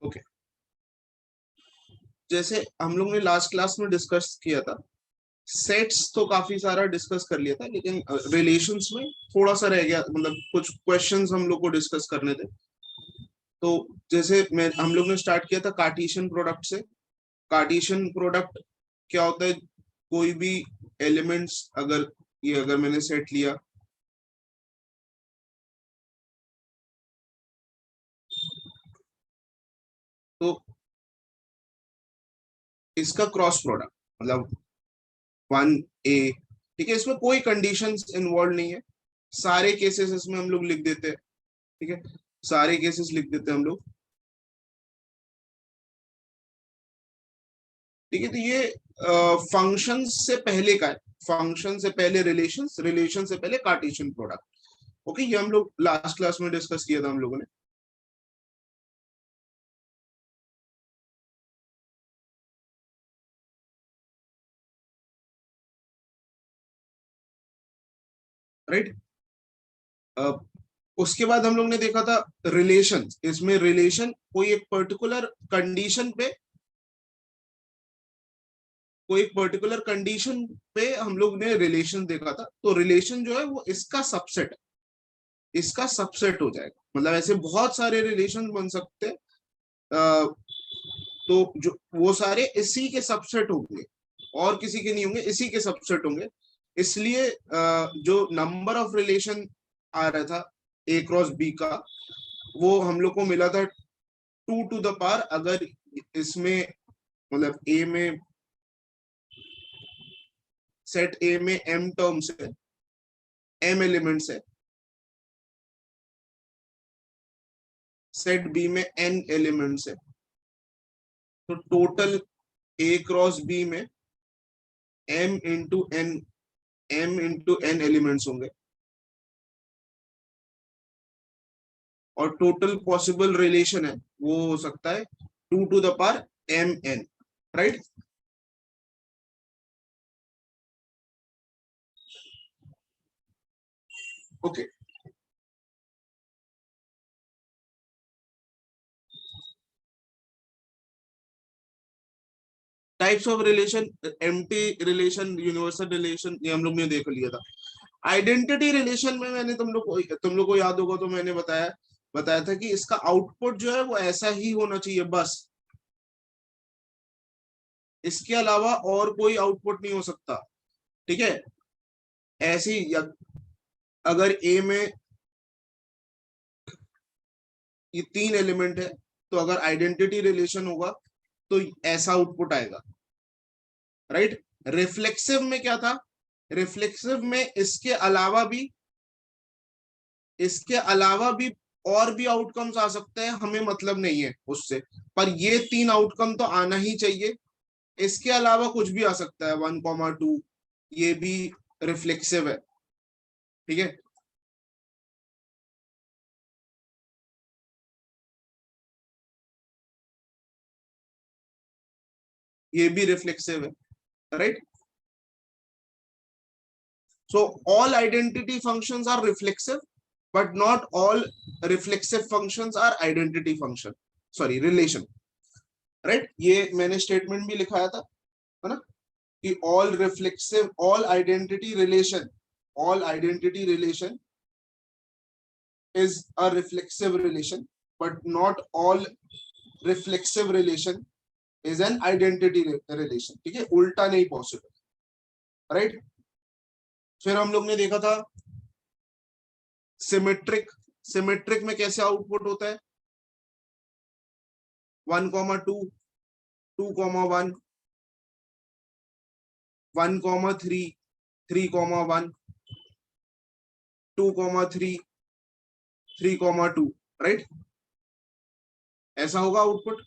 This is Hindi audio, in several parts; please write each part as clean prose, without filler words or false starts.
ओके, जैसे हम लोग ने लास्ट क्लास में डिस्कस किया था, सेट्स तो काफी सारा डिस्कस कर लिया था, लेकिन रिलेशंस में थोड़ा सा रह गया, मतलब कुछ क्वेश्चंस हम लोग को डिस्कस करने थे। तो जैसे मैं हम लोग ने स्टार्ट किया था कार्टेशियन प्रोडक्ट से। कार्टेशियन प्रोडक्ट क्या होता है? कोई भी एलिमेंट्स, अगर मैंने सेट लिया, तो इसका क्रॉस प्रोडक्ट मतलब 1A, ठीक है, इसमें कोई कंडीशंस इन्वॉल्व नहीं है, सारे केसेस इसमें हम लोग लिख देते हैं। ठीक है, सारे केसेस लिख देते हैं हम लोग। ठीक है, तो ये फंक्शन से पहले का है, फंक्शन से पहले रिलेशंस, रिलेशन से पहले कार्टेशियन प्रोडक्ट। ओके, ये हम लोग लास्ट क्लास में डिस्कस किया था हम लोगों ने। राइट, उसके बाद हम लोग ने देखा था रिलेशन। इसमें रिलेशन कोई एक पर्टिकुलर कंडीशन पे, कोई एक पर्टिकुलर कंडीशन पे हम लोग ने रिलेशन देखा था। तो रिलेशन जो है वो इसका सबसेट, इसका सबसेट हो जाएगा। मतलब ऐसे बहुत सारे रिलेशन बन सकते हैं, अ, तो जो वो सारे इसी के सबसेट होंगे, और किसी के नहीं होंगे, इसी के सबसेट होंगे। इसलिए जो नंबर ऑफ रिलेशन आ रहा था ए क्रॉस बी का, वो हम लोग को मिला था 2 टू द पावर। अगर इसमें मतलब ए में, सेट ए में एम टर्म्स है, एम एलिमेंट्स है, सेट बी में एन एलिमेंट्स है, तो टोटल ए क्रॉस बी में M into N, M into N elements होंगे, और टोटल पॉसिबल रिलेशन है वो हो सकता है 2 to the power M N. Right, okay. Types of relation, empty relation, universal relation, ये हम लोग ने देख लिया था। आइडेंटिटी रिलेशन में मैंने तुम लोग को याद होगा तो मैंने बताया बताया था कि इसका आउटपुट जो है वो ऐसा ही होना चाहिए बस, इसके अलावा और कोई आउटपुट नहीं हो सकता। ठीक है, ऐसी अगर ए में ये 3 एलिमेंट है, तो अगर आइडेंटिटी रिलेशन होगा तो ऐसा आउटपुट आएगा। राइट, रिफ्लेक्सिव में क्या था? रिफ्लेक्सिव में इसके अलावा भी और भी आउटकम्स आ सकते हैं, हमें मतलब नहीं है उससे, पर ये 3 आउटकम तो आना ही चाहिए। इसके अलावा कुछ भी आ सकता है, 1, 2, ये भी रिफ्लेक्सिव है। ठीक है, ये भी रिफ्लेक्सिव है। Right, so all identity functions are reflexive, but not all reflexive functions are identity function, sorry relation. Right, ये मैंने स्टेटमेंट भी लिखाया था, है ना, कि all identity relation is a reflexive relation, but not all reflexive relation is an identity relation। ठीक है, उल्टा नहीं पॉसिबल। राइट, फिर हम लोग ने देखा था सिमेट्रिक। सिमेट्रिक में कैसे आउटपुट होता है? 1, 2, 2, 1, 1, 3, 3, 1, 2, 3, 3, 2। राइट, ऐसा होगा आउटपुट।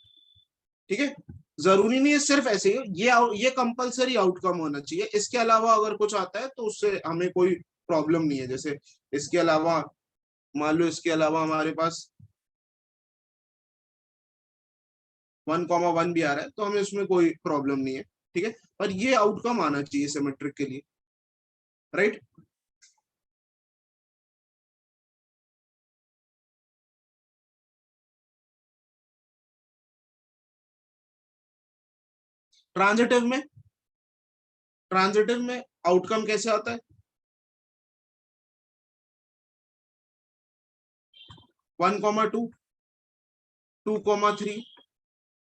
ठीक है, जरूरी नहीं है सिर्फ ऐसे ही, ये कंपलसरी आउटकम होना चाहिए। इसके अलावा अगर कुछ आता है तो उससे हमें कोई प्रॉब्लम नहीं है। जैसे इसके अलावा, मान लो इसके अलावा हमारे पास 1, 1 भी आ रहा है, तो हमें उसमें कोई प्रॉब्लम नहीं है। ठीक है, पर ये आउटकम आना चाहिए सिमेट्रिक के लिए। राइट, ट्रांजिटिव में, ट्रांजिटिव में आउटकम कैसे आता है? 1,2, 2,3,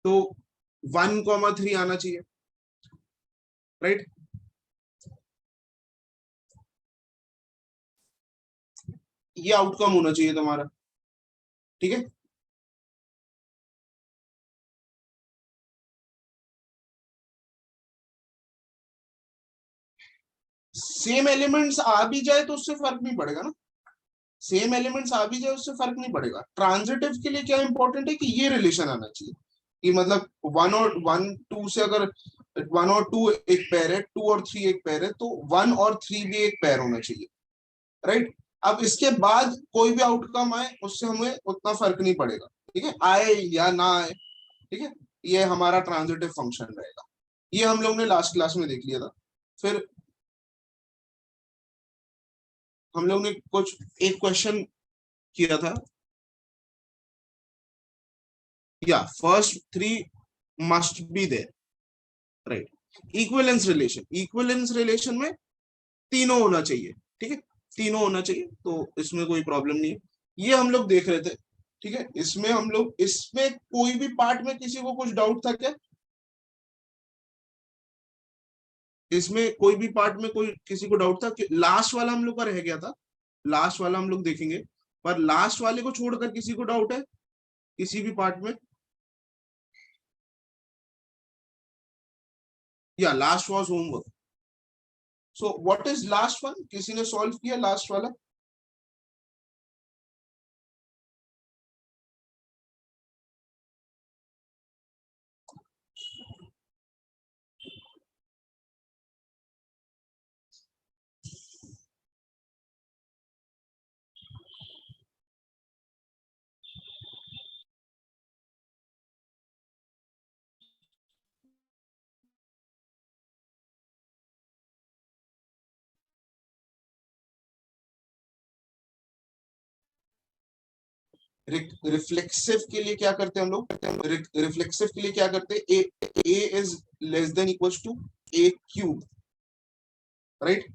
तो 1,3 आना चाहिए, राइट? ये आउटकम होना चाहिए तुम्हारा, ठीक है? सेम एलिमेंट्स आ भी जाए तो उससे फर्क नहीं पड़ेगा ना, सेम एलिमेंट्स आ भी जाए उससे फर्क नहीं पड़ेगा। ट्रांजिटिव के लिए क्या इंपॉर्टेंट है कि ये रिलेशन आना चाहिए कि मतलब 1 और 2 से, अगर 1 और 2 एक पेयर है, 2 और 3 एक पेयर है, तो 1 और 3 भी एक पेयर होना चाहिए, राइट? अब इसके बाद कोई भी आउटकम आए उससे हमें उतना फर्क नहीं पड़ेगा, ठीक है, आए या ना आए, ठीक है? ये हमारा ट्रांजिटिव फंक्शन रहेगा। ये हम लोग ने लास्ट क्लास में देख लिया था। फिर हम लोग ने कुछ एक क्वेश्चन किया था, या first three must be there, right? Equivalence relation में तीनों होना चाहिए, ठीक है, तीनों होना चाहिए, तो इसमें कोई प्रॉब्लम नहीं है। ये हम लोग देख रहे थे, ठीक है? इसमें हम लोग, इसमें कोई भी पार्ट में किसी को कुछ डाउट था क्या? इसमें कोई भी पार्ट में कोई किसी को डाउट था कि लास्ट वाला हम लोग का रह गया था, लास्ट वाला हम लोग देखेंगे, पर लास्ट वाले को छोड़कर किसी को डाउट है किसी भी पार्ट में? या last was homework? So what is last one? किसी ने सॉल्व किया लास्ट वाला? रिफ्लेक्सिव के लिए क्या करते हैं हम लोग? रिफ्लेक्सिव के लिए क्या करते हैं? A is less than equals to A cube, right?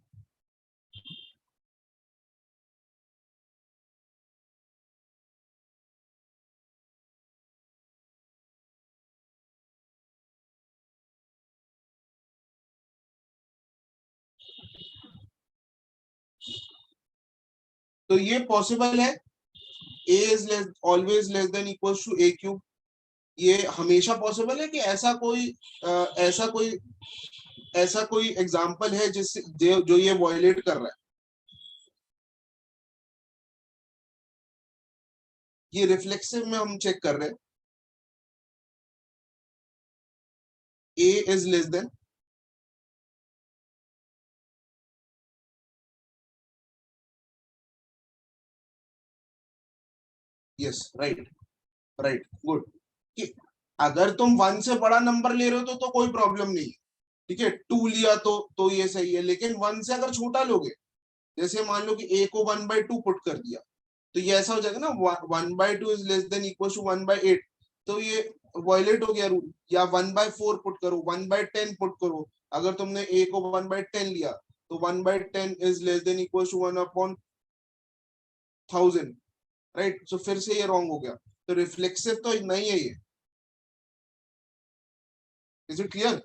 तो ये पॉसिबल है, A is less always less than equals to A cube. ये हमेशा पॉसिबल है कि ऐसा कोई ऐसा कोई ऐसा कोई एग्जांपल है जिससे जो ये वायलेट कर रहा है? ये रिफ्लेक्सिव में हम चेक कर रहे हैं, A is less than, yes, right, right, good. कि अगर तुम 1 से बड़ा नंबर ले रहे हो तो कोई प्रॉब्लम नहीं है, ठीक है, 2 लिया तो ये सही है, लेकिन 1 से अगर छोटा लोगे, जैसे मान लो कि ए को 1/2 पुट कर दिया, तो ये ऐसा हो जाएगा ना, 1/2 is less than equal to 1/8, तो ये वायलेट हो गया रूल। या 1/4 पुट करो, 1/10 पुट करो, अगर तुमने ए को 1/10 लिया तो 1/10 is less than equal to 1/1000, right? So फिर से ये रॉन्ग हो गया, तो रिफ्लेक्सिव तो नहीं है ये। Is it clear?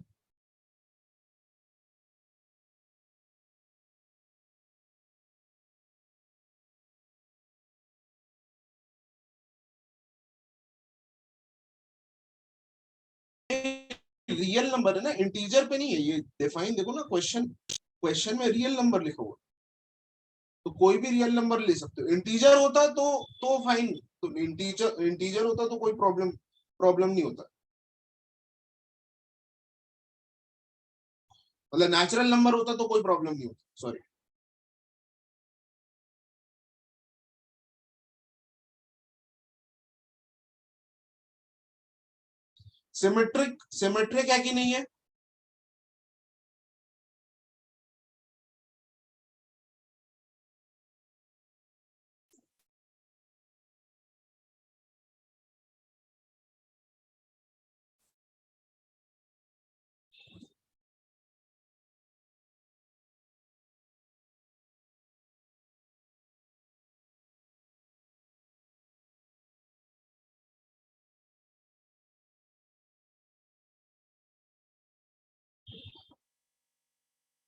Real number है ना, इंटीजर पे नहीं है ये, डिफाइन देखो ना, क्वेश्चन क्वेश्चन में रियल नंबर लिखा हुआ, तो कोई भी रियल नंबर ले सकते हो। इंटीजर होता तो फाइन, तो इंटीजर इंटीजर होता तो कोई प्रॉब्लम प्रॉब्लम नहीं होता, मतलब नेचुरल नंबर होता तो कोई प्रॉब्लम नहीं होती, सॉरी। सिमेट्रिक सिमेट्रिक है कि नहीं है?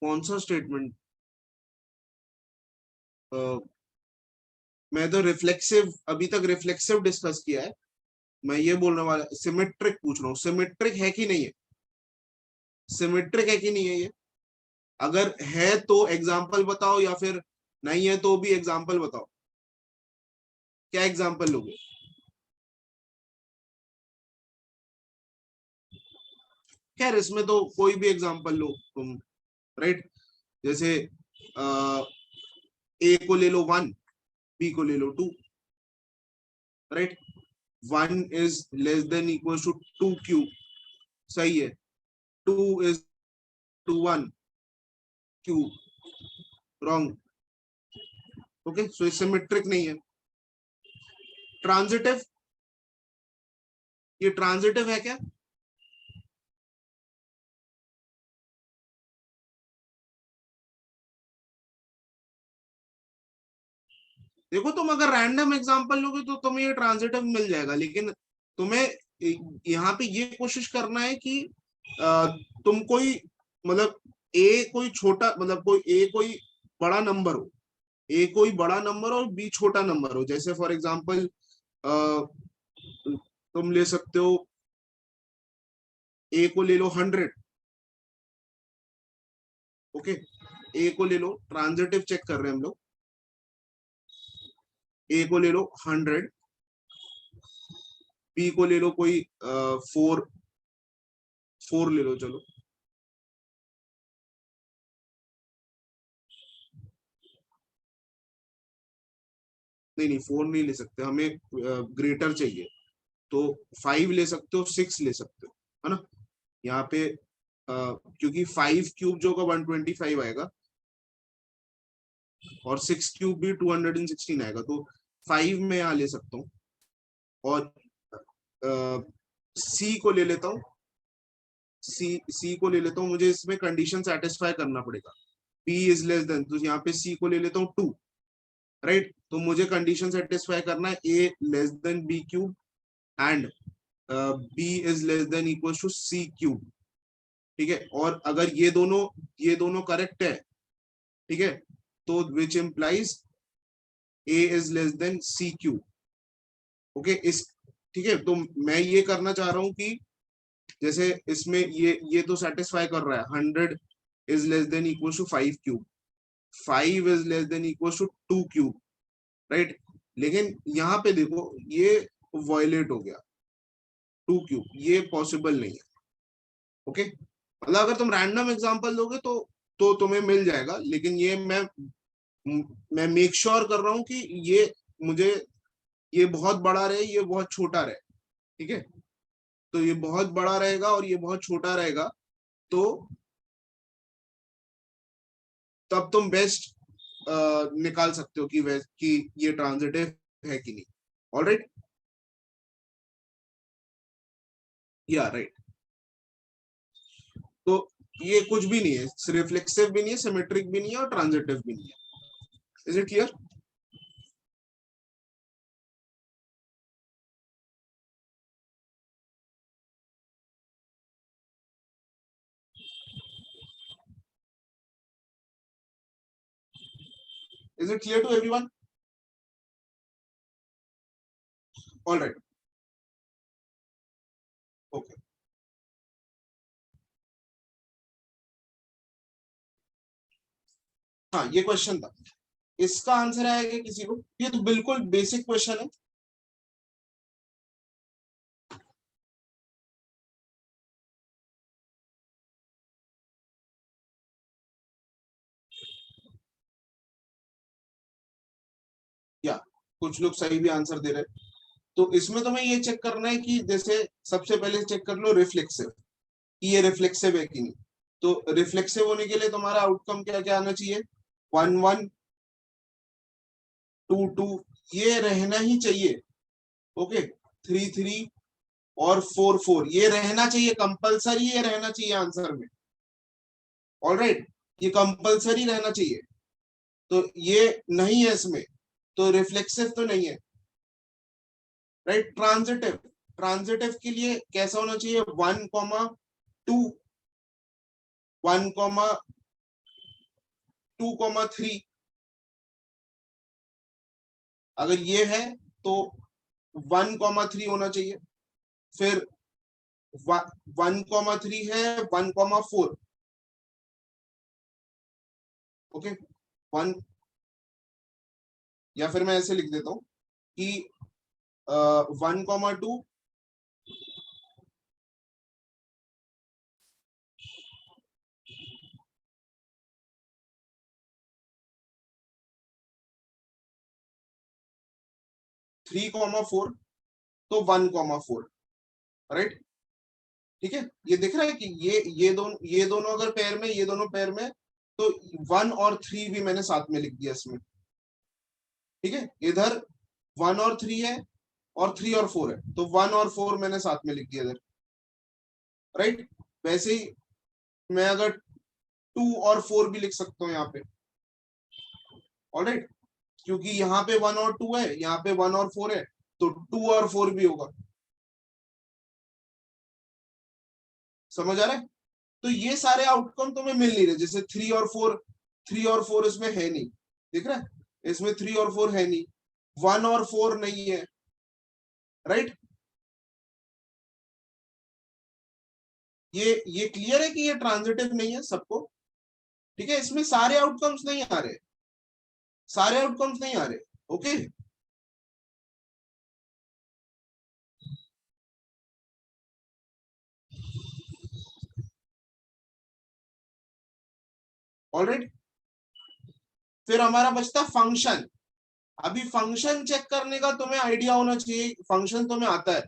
कौन सा स्टेटमेंट? मैं तो रिफ्लेक्सिव, अभी तक रिफ्लेक्सिव डिस्कस किया है। मैं ये बोलने वाला सिमेट्रिक पूछ रहा हूँ, सिमेट्रिक है कि नहीं है? सिमेट्रिक है कि नहीं है ये? अगर है तो एग्जाम्पल बताओ, या फिर नहीं है तो भी एग्जाम्पल बताओ। क्या एग्जाम्पल लोगे? खैर इसमें तो कोई भी एग्जाम्पल लो तुम, राइट? जैसे ए को ले लो 1, बी को ले लो 2, right? 1 is less than equal to 2 cube, सही है। 2 is to 1 cube, wrong. Okay, so symmetric नहीं है। ट्रांजिटिव, ये ट्रांजिटिव है क्या? देखो तुम अगर रैंडम एग्जांपल लोगे तो तुम्हें ये ट्रांजिटिव मिल जाएगा, लेकिन तुम्हें यहाँ पे ये कोशिश करना है कि तुम कोई, मतलब ए कोई छोटा, मतलब कोई ए कोई बड़ा नंबर हो, ए कोई बड़ा नंबर और बी छोटा नंबर हो। जैसे फॉर एग्जांपल तुम ले सकते हो, ए को ले लो 100, ओके? ए को ले लो, ट्रांजिटिव चेक कर रहे हैं हम लोग। ए को ले लो 100, बी को ले लो कोई 4, 4 ले लो, चलो। नहीं नहीं, 4 नहीं ले सकते, हमें ग्रेटर चाहिए। तो 5 ले सकते हो, 6 ले सकते हो, है ना? यहाँ पे क्योंकि 5 क्यूब जो होगा 125 आएगा, और 6 क्यूब भी 216 आएगा, तो 5 में यहाँ ले सकता हूँ। और सी को ले लेता हूँ, सी को ले लेता हूँ, मुझे इसमें कंडीशन सेटिस्फाई करना पड़ेगा। बी इज लेस देन, तो यहाँ पे सी को ले लेता हूँ 2, राइट? तो मुझे कंडीशन सेटिस्फाई करना है A less than B cube and B is less than equal to C cube, ठीक है? और अगर ये दोनों करेक्ट है, ठीक है, तो which implies A is less than C cube, okay? इस, ठीक है, तो मैं ये करना चाह रहा हूं कि जैसे इसमें ये तो सेटिस्फाई कर रहा है, 100 is less than equal to 5 cube, 5 is less than equal to 2 cube, right? लेकिन यहाँ पे देखो ये वायलेट हो गया, 2 क्यूब, ये पॉसिबल नहीं है, ओके? मतलब अगर तुम रैंडम एग्जांपल दोगे तो तुम्हें मिल जाएगा, लेकिन ये मैं मेक श्योर कर रहा हूं कि ये मुझे, ये बहुत बड़ा रहे, ये बहुत छोटा रहे, ठीक है? तो ये बहुत बड़ा रहेगा और ये बहुत छोटा रहेगा, तो तब तुम बेस्ट निकाल सकते हो कि ये ट्रांजिटिव है कि नहीं। ऑलराइट, या राइट। तो ये कुछ भी नहीं है, रिफ्लेक्सिव भी नहीं है, सिमेट्रिक भी नहीं है, और ट्रांजिटिव भी नहीं है। Is it clear? Is it clear to everyone? Alright, okay. हाँ, ये क्वेश्चन था, इसका आंसर आएगा किसी को? ये तो बिल्कुल बेसिक क्वेश्चन है। या कुछ लोग सही भी आंसर दे रहे हैं। तो इसमें तुम्हें ये चेक करना है कि जैसे सबसे पहले चेक कर लो रिफ्लेक्सिव, कि ये रिफ्लेक्सिव है कि नहीं। तो रिफ्लेक्सिव होने के लिए तुम्हारा आउटकम क्या क्या आना चाहिए? 1 1, 2 2, ये रहना ही चाहिए, ओके? 3 3 और 4 4, ये रहना चाहिए, कंपलसरी ये रहना चाहिए आंसर में। ऑलराइट, ये कंपलसरी रहना चाहिए, तो ये नहीं है इसमें, तो रिफ्लेक्सिव तो नहीं है, राइट? ट्रांजिटिव, ट्रांजिटिव के लिए कैसा होना चाहिए? 1 2, 1 2,3, अगर ये है तो 1,3 होना चाहिए। फिर 1,3 है 1,4, ओके 1, या फिर मैं ऐसे लिख देता हूं कि 1,2, 3,4, तो 1,4, राइट। ठीक है, ये दिख रहा है कि ये दोनों अगर पेयर में, ये दोनों पेयर में, तो 1 और 3 भी मैंने साथ में लिख दिया इसमें। ठीक है, इधर 1 और 3 है और 3 और 4 है, तो 1 और 4 मैंने साथ में लिख दिया इधर, राइट। वैसे ही मैं अगर 2 और 4 भी लिख सकता हूँ यहाँ पे, ऑलराइट, क्योंकि यहाँ पे 1 और 2 है, यहाँ पे 1 और 4 है, तो 2 और 4 भी होगा। समझ आ रहा है? तो ये सारे आउटकम तुम्हें मिल नहीं रहे, जैसे 3 और 4 इसमें है नहीं, दिख रहा है, इसमें 3 और 4 है नहीं, 1 और 4 नहीं है, राइट। ये क्लियर है कि ये ट्रांजिटिव नहीं है सबको? ठीक है, इसमें सारे आउटकम्स नहीं आ रहे, सारे आउटकम्स नहीं आ रहे, ओके। ऑलराइट, फिर हमारा बचता फंक्शन। अभी फंक्शन चेक करने का तुम्हें आइडिया होना चाहिए, फंक्शन तुम्हें आता है,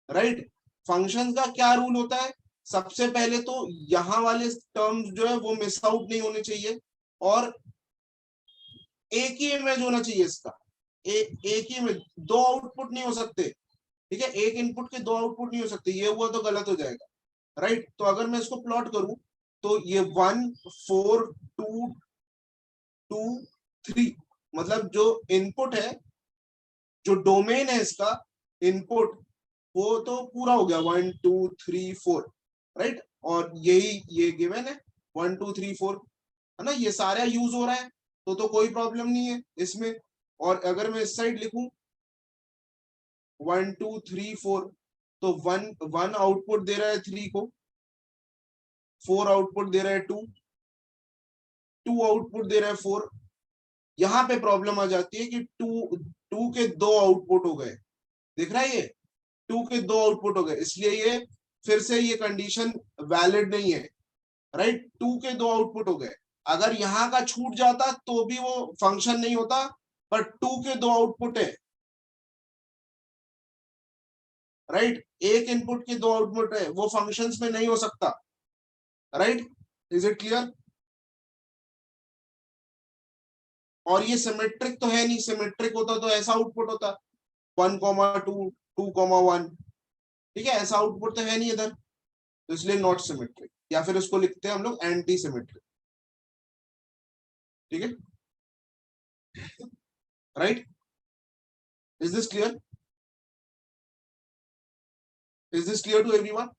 राइट। फंक्शन का क्या रूल होता है? सबसे पहले तो यहां वाले टर्म्स जो है वो मिस आउट नहीं होने चाहिए, और एक ही इमेज होना चाहिए इसका, एक ही इमेज, दो आउटपुट नहीं हो सकते। ठीक है, एक इनपुट के दो आउटपुट नहीं हो सकते, ये हुआ तो गलत हो जाएगा, राइट। तो अगर मैं इसको प्लॉट करूं तो ये 1, 4, 2, 2, 3, मतलब जो इनपुट है, जो डोमेन है इसका इनपुट, वो तो पूरा हो गया, 1, 2, 3, 4, राइट। और यही ये गिवन है 1, 2, 3, 4, है ना, ये सारा यूज हो रहा है, तो कोई प्रॉब्लम नहीं है इसमें। और अगर मैं इस साइड लिखूं 1, 2, 3, 4, तो 1 आउटपुट दे रहा है 3 को, 4 आउटपुट दे रहा है 2, 2 आउटपुट दे रहा है 4। यहां पे प्रॉब्लम आ जाती है कि 2 के दो आउटपुट हो गए, दिख रहा है ये 2 के दो आउटपुट हो गए, इसलिए ये फिर से ये कंडीशन वैलिड नहीं है, राइट। 2 के दो आउटपुट हो गए, अगर यहां का छूट जाता तो भी वो फंक्शन नहीं होता, पर 2 के दो आउटपुट है, राइट। एक इनपुट के दो आउटपुट है, वो फंक्शंस में नहीं हो सकता, राइट। Is it clear? और ये सिमेट्रिक तो है नहीं, सिमेट्रिक होता तो ऐसा आउटपुट होता 1,2, 2,1, ठीक है, ऐसा आउटपुट तो है नहीं इधर, तो इसलिए नॉट सिमेट्रिक, या फिर उसको लिखते हैं हम लोग एंटी सिमेट्रिक। ठीक है, right. Is this clear? Is this clear to everyone?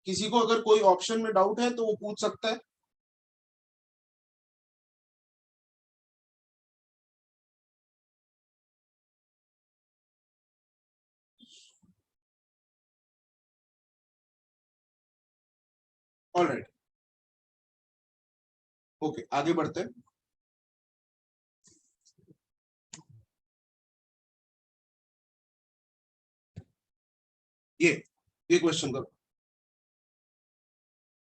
किसी को अगर कोई ऑप्शन में डाउट है तो वो पूछ सकता है। ऑलराइट, ओके, आगे बढ़ते हैं। ये क्वेश्चन करो,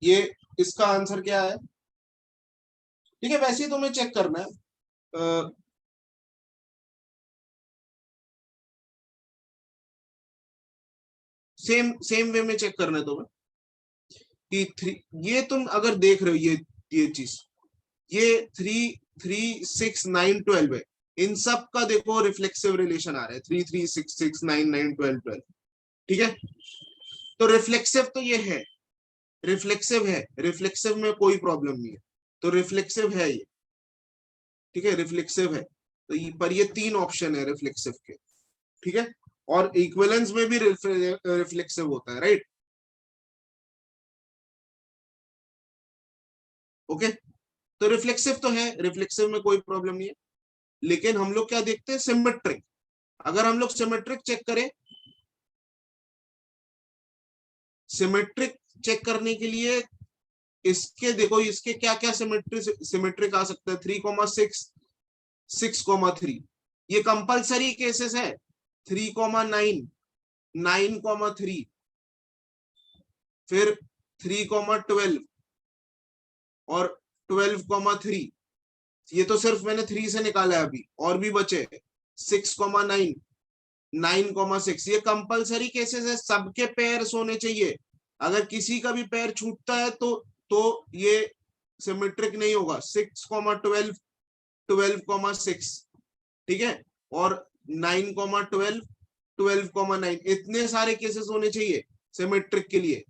ये इसका आंसर क्या है? ठीक है, वैसे ही तुम्हें चेक करना है, सेम सेम वे में चेक करना है तुम्हें कि 3, ये तुम अगर देख रहे हो ये चीज, ये 3, 3, 6, 9, 12 है, इन सब का देखो रिफ्लेक्सिव रिलेशन आ रहा है, 3, 3, 6, 6, 9, 9, 12, 12। ठीक है, तो रिफ्लेक्सिव तो ये है, रिफ्लेक्सिव है, रिफ्लेक्सिव में कोई प्रॉब्लम नहीं है, तो रिफ्लेक्सिव है ये। ठीक है, रिफ्लेक्सिव है, तो पर ये 3 ऑप्शन है रिफ्लेक्सिव के। ठीक है, और इक्विवेलेंस में भी रिफ्लेक्सिव होता है, राइट। ओके, तो रिफ्लेक्सिव तो है, रिफ्लेक्सिव में कोई प्रॉब्लम नहीं है, लेकिन हम लोग क्या देखते हैं, सिमेट्रिक। अगर हम लोग सिमेट्रिक चेक करें, सिमेट्रिक चेक करने के लिए इसके देखो, इसके क्या क्या सिमेट्रिक आ सकता है, 3,6, 6,3, ये कंपलसरी केसेस है। 3,9, 9,3, फिर 3,12 और 12,3, ये तो सिर्फ मैंने 3 से निकाला है अभी, और भी बचे 6,9, 9,6, ये कंपलसरी केसेस है, सबके पेयर्स होने चाहिए। अगर किसी का भी पैर छूटता है तो ये सिमेट्रिक नहीं होगा। 6,12, 12,6, ठीक है, और 9,12, 12,9, इतने सारे केसेस होने चाहिए सिमेट्रिक के लिए,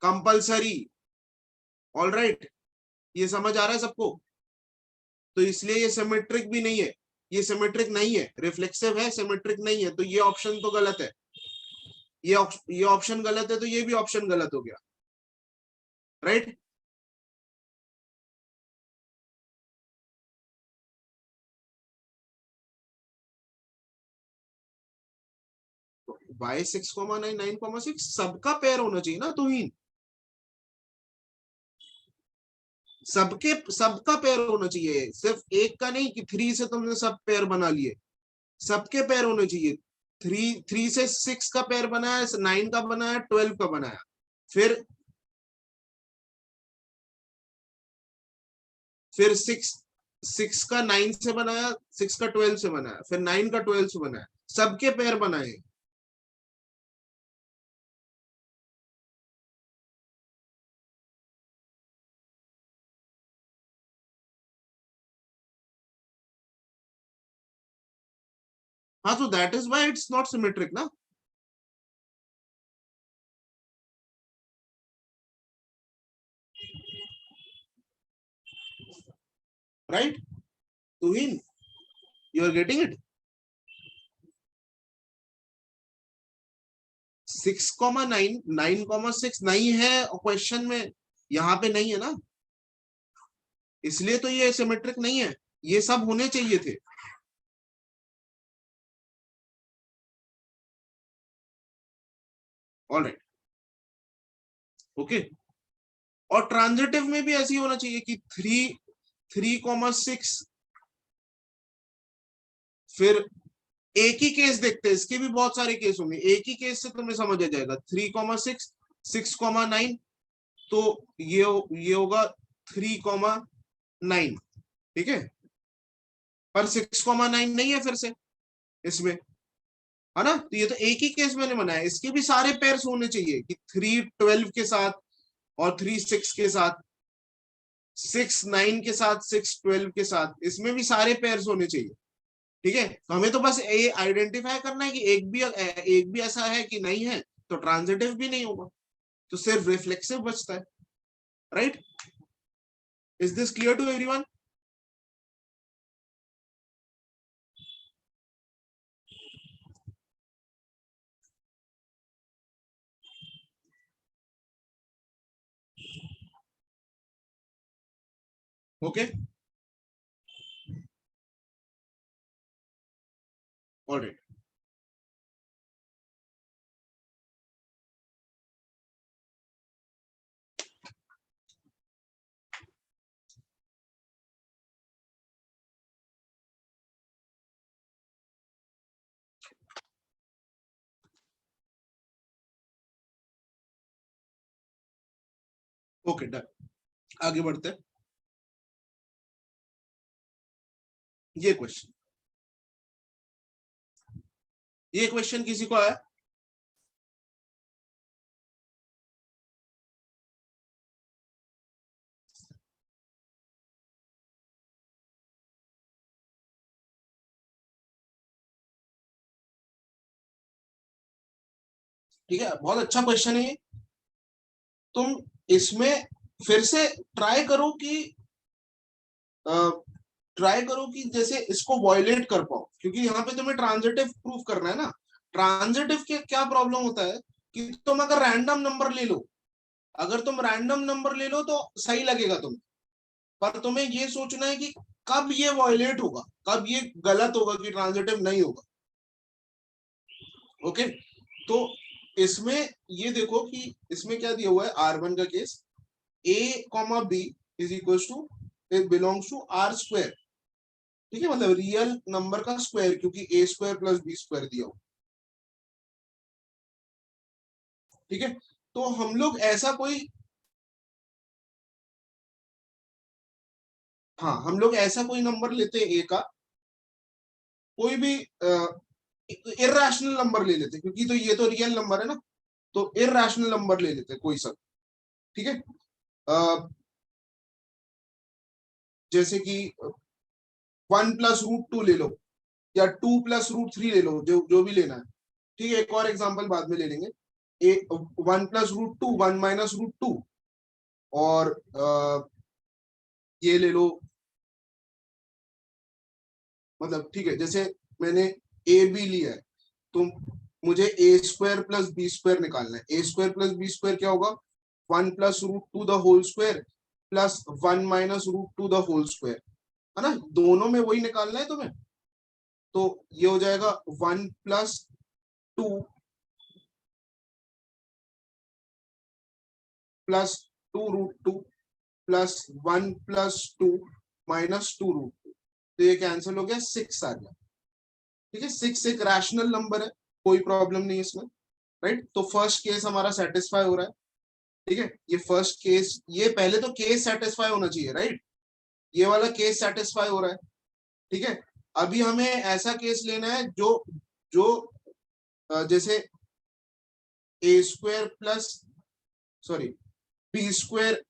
कंपलसरी। ऑल राइट, ये समझ आ रहा है सबको? तो इसलिए ये सिमेट्रिक भी नहीं है, ये सिमेट्रिक नहीं है, रिफ्लेक्सिव है, सिमेट्रिक नहीं है, तो ये ऑप्शन तो गलत है। ये ऑप्शन गलत है, तो ये भी ऑप्शन गलत हो गया, राइट? बाय 6,9, 9,6 सबका पेयर होना चाहिए ना तुहीन, सबका पेयर होना चाहिए, सिर्फ एक का नहीं कि 3 से तुमने सब पेयर बना लिए, सबके पेयर होने चाहिए। 3 से 6 का पेयर बनाया, 9 का बनाया, 12 का बनाया, फिर 6 का 9 से बनाया, 6 का 12 से बनाया, फिर 9 का 12 से बनाया, सबके पेयर बनाए। हाँ, तो that is why it's not symmetric ना, right? Tuhin, you are getting it? 6,9, 9,6 नहीं है क्वेश्चन में, यहाँ पे नहीं है ना, इसलिए तो ये सिमेट्रिक नहीं है, ये सब होने चाहिए थे। All right, okay. और ट्रांजिटिव में भी ऐसी होना चाहिए कि 3,6, फिर एक ही केस देखते हैं, इसके भी बहुत सारे केस होंगे, एक ही केस से तुम्हें समझ आ जाएगा। 3,6, 6,9, तो ये होगा 3,9, ठीक है, पर 6,9 नहीं है फिर से इसमें, है ना? तो ये तो एक ही केस मैंने बनाया, इसके भी सारे पेयर्स होने चाहिए कि 3,12 के साथ, और 3,6 के साथ, 6,9 के साथ, 6,12 के साथ, इसमें भी सारे पेयर्स होने चाहिए, ठीक है। तो हमें तो बस ये आइडेंटिफाई करना है कि एक भी ऐसा है कि नहीं है, तो ट्रांजिटिव भी नहीं होगा, तो सिर्फ रिफ्लेक्सिव बचता है, right? Is this clear to everyone? Okay, alright, okay, done, आगे बढ़ते हैं। ये क्वेश्चन किसी को आया? ठीक है, बहुत अच्छा क्वेश्चन है ये। तुम इसमें फिर से ट्राई करो कि जैसे इसको वॉयलेट कर पाओ, क्योंकि यहाँ पे तुम्हें ट्रांजिटिव प्रूफ करना है ना। ट्रांजिटिव के क्या प्रॉब्लम होता है कि तुम अगर रैंडम नंबर ले लो, तो सही लगेगा तुम्हें, पर तुम्हें ये सोचना है कि कब ये वॉयलेट होगा, कब ये गलत होगा कि ट्रांजिटिव नहीं होगा। ओके, तो इसमें ये देखो कि इसमें क्या दिया हुआ है, R1 का case, a comma b is equal to, it belongs to R square, ठीक है, मतलब रियल नंबर का स्क्वायर, क्योंकि a square plus b square दिया हुआ, ठीक है। तो हम लोग ऐसा कोई, हाँ हम लोग ऐसा कोई नंबर लेते हैं a का, कोई भी इर्रेशनल नंबर ले लेते, क्योंकि तो ये तो रियल नंबर है ना, तो इर्रेशनल नंबर ले लेते कोई सा, ठीक है। जैसे कि 1+√2 ले लो, या 2+√3 ले लो, जो जो भी लेना है, ठीक है। एक और एग्जांपल बाद में ले लेंगे, 1+√2, 1 - √2, और ये ले लो, मतलब ठीक है, जैसे मैंने ए बी लिया है, तो मुझे A square plus B square निकालना है। A square plus B square क्या होगा, 1+√2 the whole square plus 1 - √2 the whole square, है ना, दोनों में वही निकालना है तुम्हें। तो ये हो जाएगा 1+2 प्लस 2√2 प्लस 1+2 -2√2, तो ये कैंसिल हो गया, 6 आ गया, ठीक है। 6 एक रैशनल नंबर है, कोई प्रॉब्लम नहीं है इसमें, राइट। तो फर्स्ट केस हमारा सेटिस्फाई हो रहा है, ठीक है। ये फर्स्ट केस, ये पहले तो केस सेटिस्फाई होना चाहिए, राइट, ये वाला केस सेटिस्फाई हो रहा है, ठीक है। अभी हमें ऐसा केस लेना है जो जो जैसे A square plus, sorry, B square,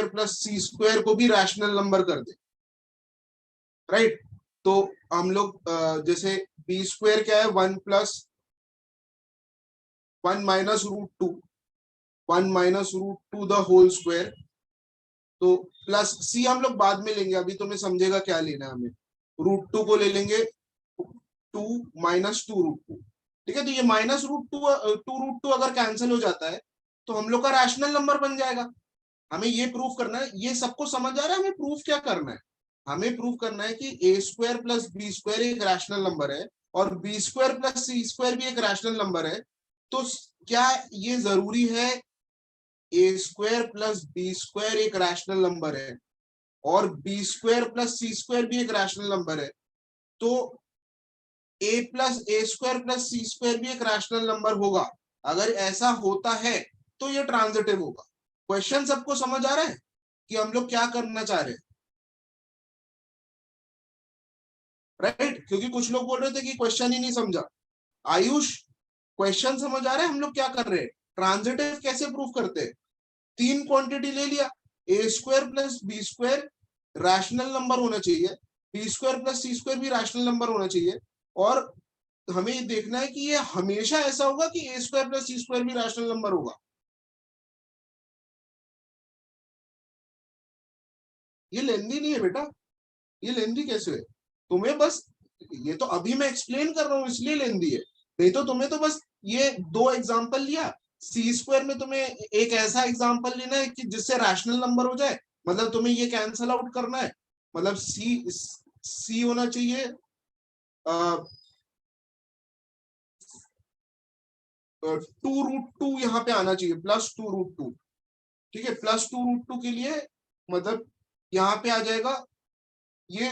plus C square को भी रैशनल नंबर कर दे, राइट। तो हम लोग जैसे बी स्क्वायर क्या है, 1+1 - √2, 1 - √2 द होल स्क्वायर, तो प्लस सी हम लोग बाद में लेंगे, अभी तुम्हें समझेगा क्या लेना है हमें। √2 को ले लेंगे, 2 - 2√2, ठीक है। तो ये -√2 अगर कैंसिल हो जाता है तो हम लोग का रैशनल नंबर बन जाएगा। हमें ये प्रूफ करना है, ये सबको समझ आ रहा है, हमें प्रूफ क्या करना है, हमें प्रूफ करना है कि ए स्क्वायर प्लस बी स्क्वायर एक रैशनल नंबर है, और B square plus C square भी एक रैशनल नंबर है। तो क्या ये जरूरी है A square plus B square एक रैशनल नंबर है और B square plus C square भी एक रैशनल नंबर है, तो a+a² + c² भी एक रैशनल नंबर होगा? अगर ऐसा होता है तो ये ट्रांजिटिव होगा। क्वेश्चन सबको समझ आ रहा है कि हम लोग क्या करना चाह रहे हैं, राइट? क्योंकि कुछ लोग बोल रहे थे कि क्वेश्चन ही नहीं समझा। आयुष, क्वेश्चन समझ आ रहा है हम लोग क्या कर रहे हैं? ट्रांजिटिव कैसे प्रूव करते हैं? 3 क्वांटिटी ले लिया, a² + b² रैशनल नंबर होना चाहिए, b² + c² भी रैशनल नंबर होना चाहिए, और हमें ये देखना है कि ये हमेशा ऐसा होगा कि a² + c² भी रैशनल नंबर होगा। ये लेंदी नहीं है बेटा, ये लेंदी कैसे है? तुम्हें बस, ये तो अभी मैं एक्सप्लेन कर रहा हूं इसलिए लेंदी है, नहीं तो तुम्हें तो बस ये 2 एग्जांपल लिया, c² में तुम्हें एक ऐसा एग्जांपल लेना है कि जिससे रैशनल नंबर हो जाए, मतलब तुम्हें ये कैंसल आउट करना है, मतलब c होना चाहिए 2√2 यहाँ पे आना चाहिए, +2√2, ठीक है। +2√2 के लिए मतलब यहाँ पे आ जाएगा, ये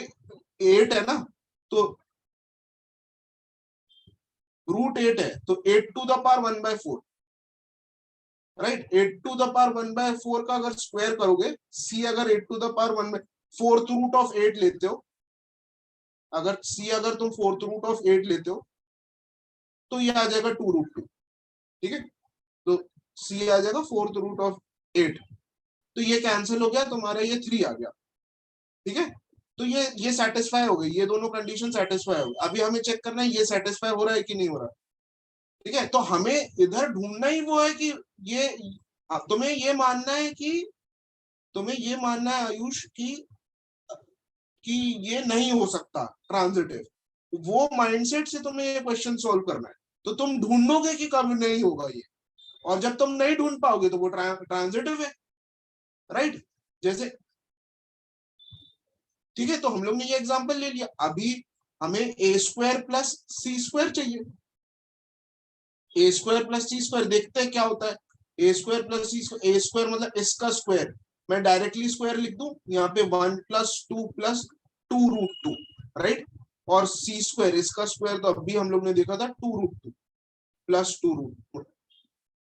8 है ना, तो √8 है, तो 8⁴ राइट। 8⁴ का अगर स्क्वायर करोगे, सी अगर 8⁴ लेते हो, अगर सी अगर तुम 4th रूट ऑफ 8 लेते हो, तो ये आ जाएगा 2√2, ठीक है। तो सी आ जाएगा 4th रूट ऑफ 8, तो ये कैंसिल हो गया, तुम्हारा ये 3 आ गया, ठीक है। तो ये सेटिस्फाई हो गई, ये दोनों कंडीशन सेटिस्फाई हो गई। अभी हमें चेक करना है ये सेटिस्फाई हो रहा है कि नहीं हो रहा, ठीक है। तो हमें इधर ढूंढना ही वो है कि ये, तुम्हें ये मानना है कि, तुम्हें ये मानना है आयुष कि ये नहीं हो सकता ट्रांजिटिव, वो माइंडसेट से तुम्हें ये क्वेश्चन सॉल्व करना है। तो तुम ढूंढोगे कि कब नहीं होगा ये, और जब तुम नहीं ढूंढ पाओगे तो वो ट्रांजिटिव है, राइट। जैसे ठीक है, तो हम लोग ने ये एग्जांपल ले लिया। अभी हमें ए स्क्वायर प्लस सी स्क्वायर चाहिए। ए स्क्वायर प्लस सी स्क्वायर देखते हैं क्या होता है। A square plus C square, A square मतलब इसका स्क्वायर, मैं डायरेक्टली स्क्वायर लिख दूं यहाँ पे 1 + 2 + 2 √2, राइट। और सी स्क्वायर इसका स्क्वायर, तो अभी हम लोग ने देखा था 2 √2 +2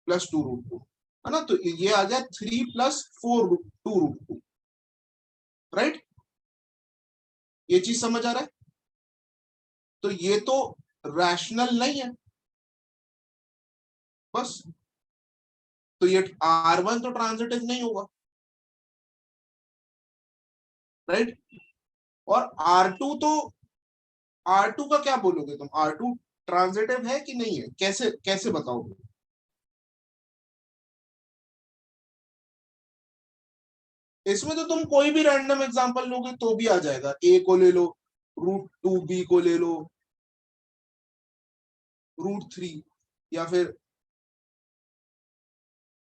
√2 है ना। तो ये आ गया 3 + 4 2 √2, राइट। ये चीज समझ आ रहा है। तो ये तो रैशनल नहीं है बस। तो ये R1 तो ट्रांजिटिव नहीं होगा, राइट। और R2 तो, R2 का क्या बोलोगे तुम, R2 ट्रांजिटिव है कि नहीं है, कैसे कैसे बताओगे। इसमें तो तुम कोई भी रैंडम एग्जांपल लोगे तो भी आ जाएगा। ए को ले लो √2, बी को ले लो √3, या फिर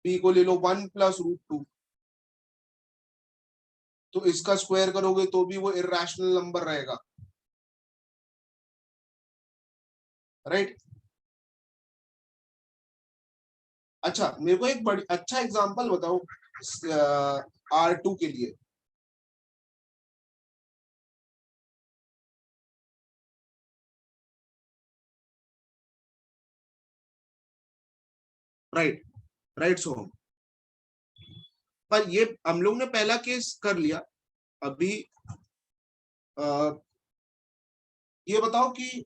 बी को ले लो 1 + √2। तो इसका स्क्वायर करोगे तो भी वो इर्रेशनल नंबर रहेगा, राइट। अच्छा, मेरे को एक बड़ी अच्छा एग्जांपल बताओ R2 के लिए। राइट, राइट सोहम। पर ये हम लोग ने पहला केस कर लिया। अभी आ, ये बताओ कि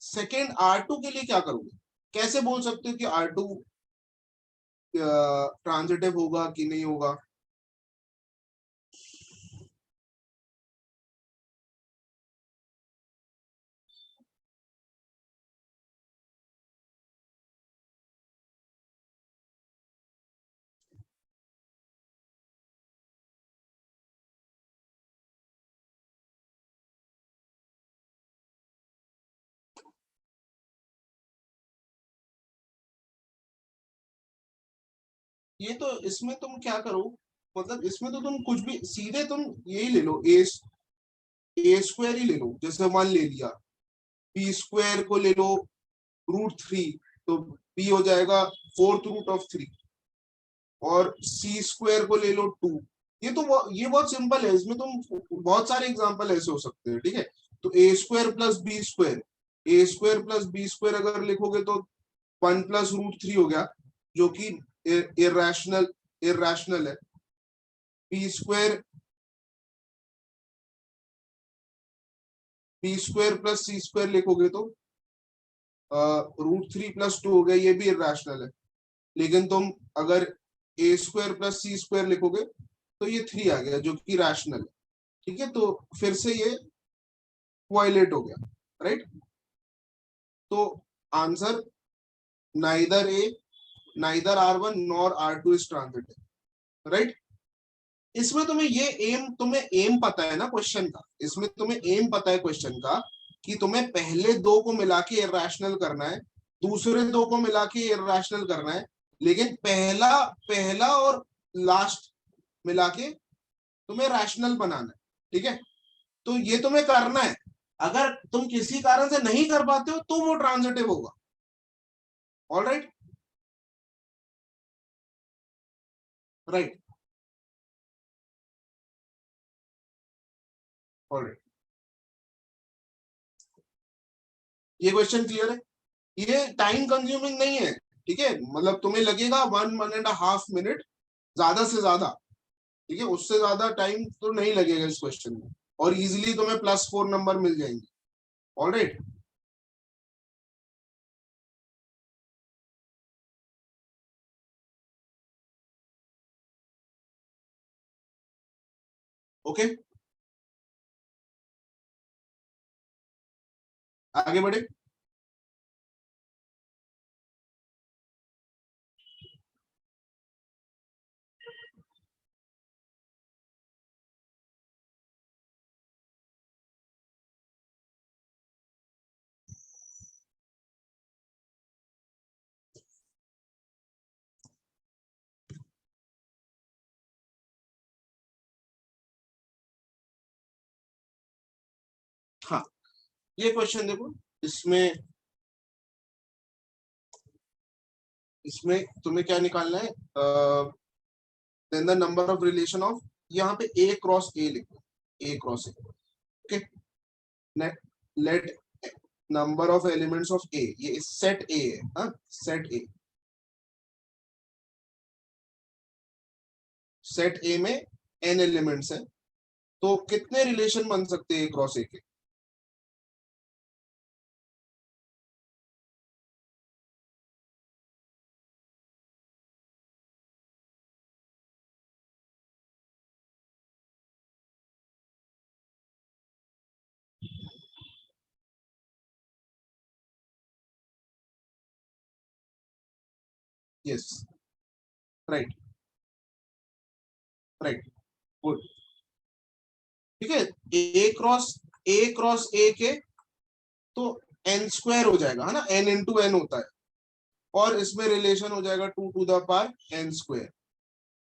सेकेंड R2 के लिए क्या करोगे। कैसे बोल सकते हो कि R2 ट्रांजिटिव होगा कि नहीं होगा। ये तो इसमें तुम क्या करो, मतलब इसमें तो तुम कुछ भी सीधे तुम यही ले लो, ए स्क्वायर ही ले लो। जैसे 1 ले लिया, बी स्क्वायर को ले लो √3, तो बी हो जाएगा 4th √3। और सी स्क्वायर को ले लो 2। ये तो ये बहुत सिंपल है, इसमें तुम बहुत सारे एग्जांपल ऐसे हो सकते हैं, ठीक है। तो ए स्क्वायर प्लस बी स्क्वायर, ए स्क्वायर प्लस बी स्क्वायर अगर लिखोगे तो 1 + √3 हो गया, जो कि इर्रेशनल इर्रेशनल है। B square, B square plus C square लिखोगे तो √3 + 2 हो गया, ये भी इर्रेशनल है। लेकिन तुम अगर ए स्क्वायर प्लस सी स्क्वायर लिखोगे तो ये 3 आ गया, जो कि रैशनल है। ठीक है, तो फिर से ये वायलेट हो गया, राइट। तो answer neither A, neither R1 nor R2 is transitive, right. इसमें तुम्हें एम पता है ना क्वेश्चन का। इसमें तुम्हें एम पता है क्वेश्चन का कि तुम्हें पहले दो को मिला के इर्रेशनल करना है, दूसरे दो को मिला के इर्रेशनल करना है। लेकिन पहला पहला और लास्ट मिला के तुम्हें रैशनल बनाना है, ठीक है। तो ये तुम्हें करना है। अगर तुम किसी कारण से नहीं कर पाते हो तो वो ट्रांजिटिव होगा। All right, right, all right. ये क्वेश्चन क्लियर है। ये टाइम कंज्यूमिंग नहीं है, ठीक है। मतलब तुम्हें लगेगा 1-1.5 मिनट ज्यादा से ज्यादा, ठीक है। उससे ज्यादा टाइम तो नहीं लगेगा इस क्वेश्चन में। और इजीली तुम्हें +4 नंबर मिल जाएंगे। ऑल राइट, ओके, आगे बढ़े। हाँ, ये क्वेश्चन देखो, इसमें इसमें तुम्हें क्या निकालना है, then the number of relation of, यहाँ पे ए क्रॉस ए लिखो, A cross A, okay. Let number of elements of A, ये सेट ए है, हाँ सेट ए, सेट ए में एन एलिमेंट्स हैं, तो कितने रिलेशन बन सकते हैं ए क्रॉस ए के? यस, राइट, राइट, गुड, ठीक है। ए क्रॉस ए के तो एन स्क्वायर हो जाएगा, है ना, एन इंटू एन होता है, और इसमें रिलेशन हो जाएगा 2 to the power N square,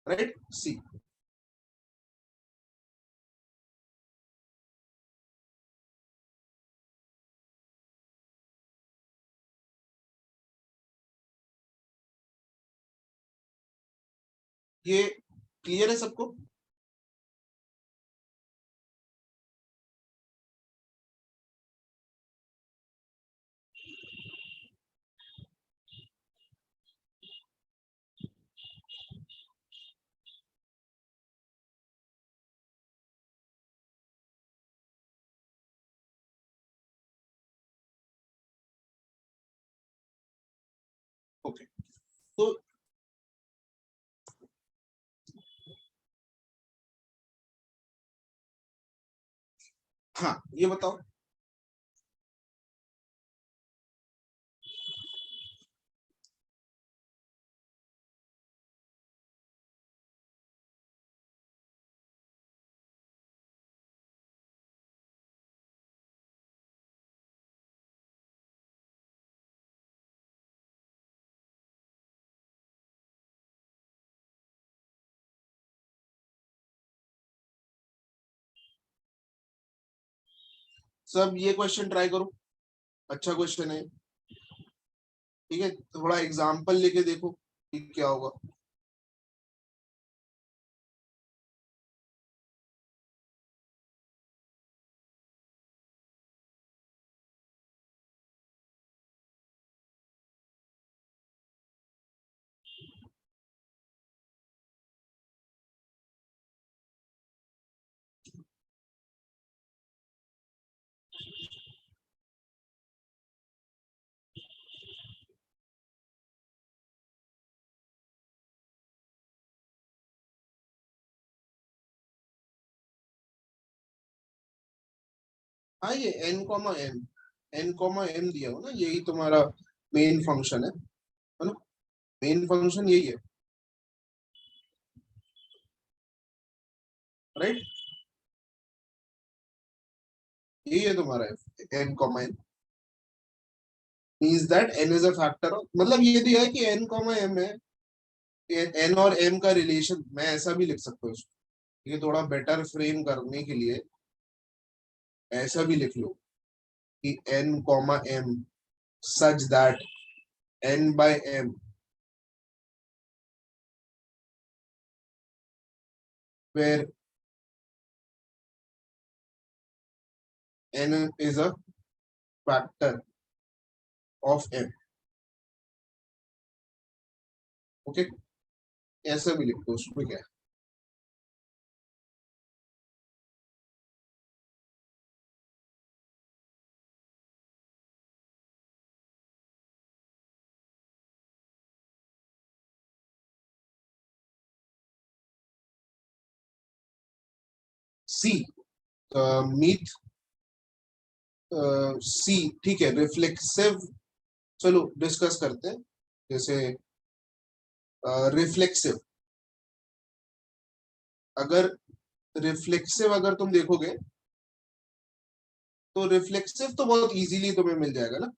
right, C. ये क्लियर है सबको? ओके, तो हाँ, ये बताओ। सब ये क्वेश्चन ट्राई करो, अच्छा क्वेश्चन है, ठीक है, थोड़ा एग्जाम्पल लेके देखो कि क्या होगा। हाँ, ये एन कॉमा एम दिया हो ना, यही तुम्हारा मेन फंक्शन है ना, मेन फंक्शन यही है, राइट, यही है तुम्हारा N comma N, means that N is a factor of, मतलब ये दिया है कि एन कॉमा एम है, एन और एम का रिलेशन, मैं ऐसा भी लिख सकता हूँ इसको, ये थोड़ा बेटर फ्रेम करने के लिए ऐसा भी लिख लो कि N comma M such that N by M where n is a factor of m, okay, ऐसा भी लिखो, उसमें क्या है। सी, मीथ, सी, ठीक है, रिफ्लेक्सिव, चलो डिस्कस करते हैं, जैसे रिफ्लेक्सिव, अगर रिफ्लेक्सिव अगर तुम देखोगे तो रिफ्लेक्सिव तो बहुत इजीली तुम्हें मिल जाएगा ना,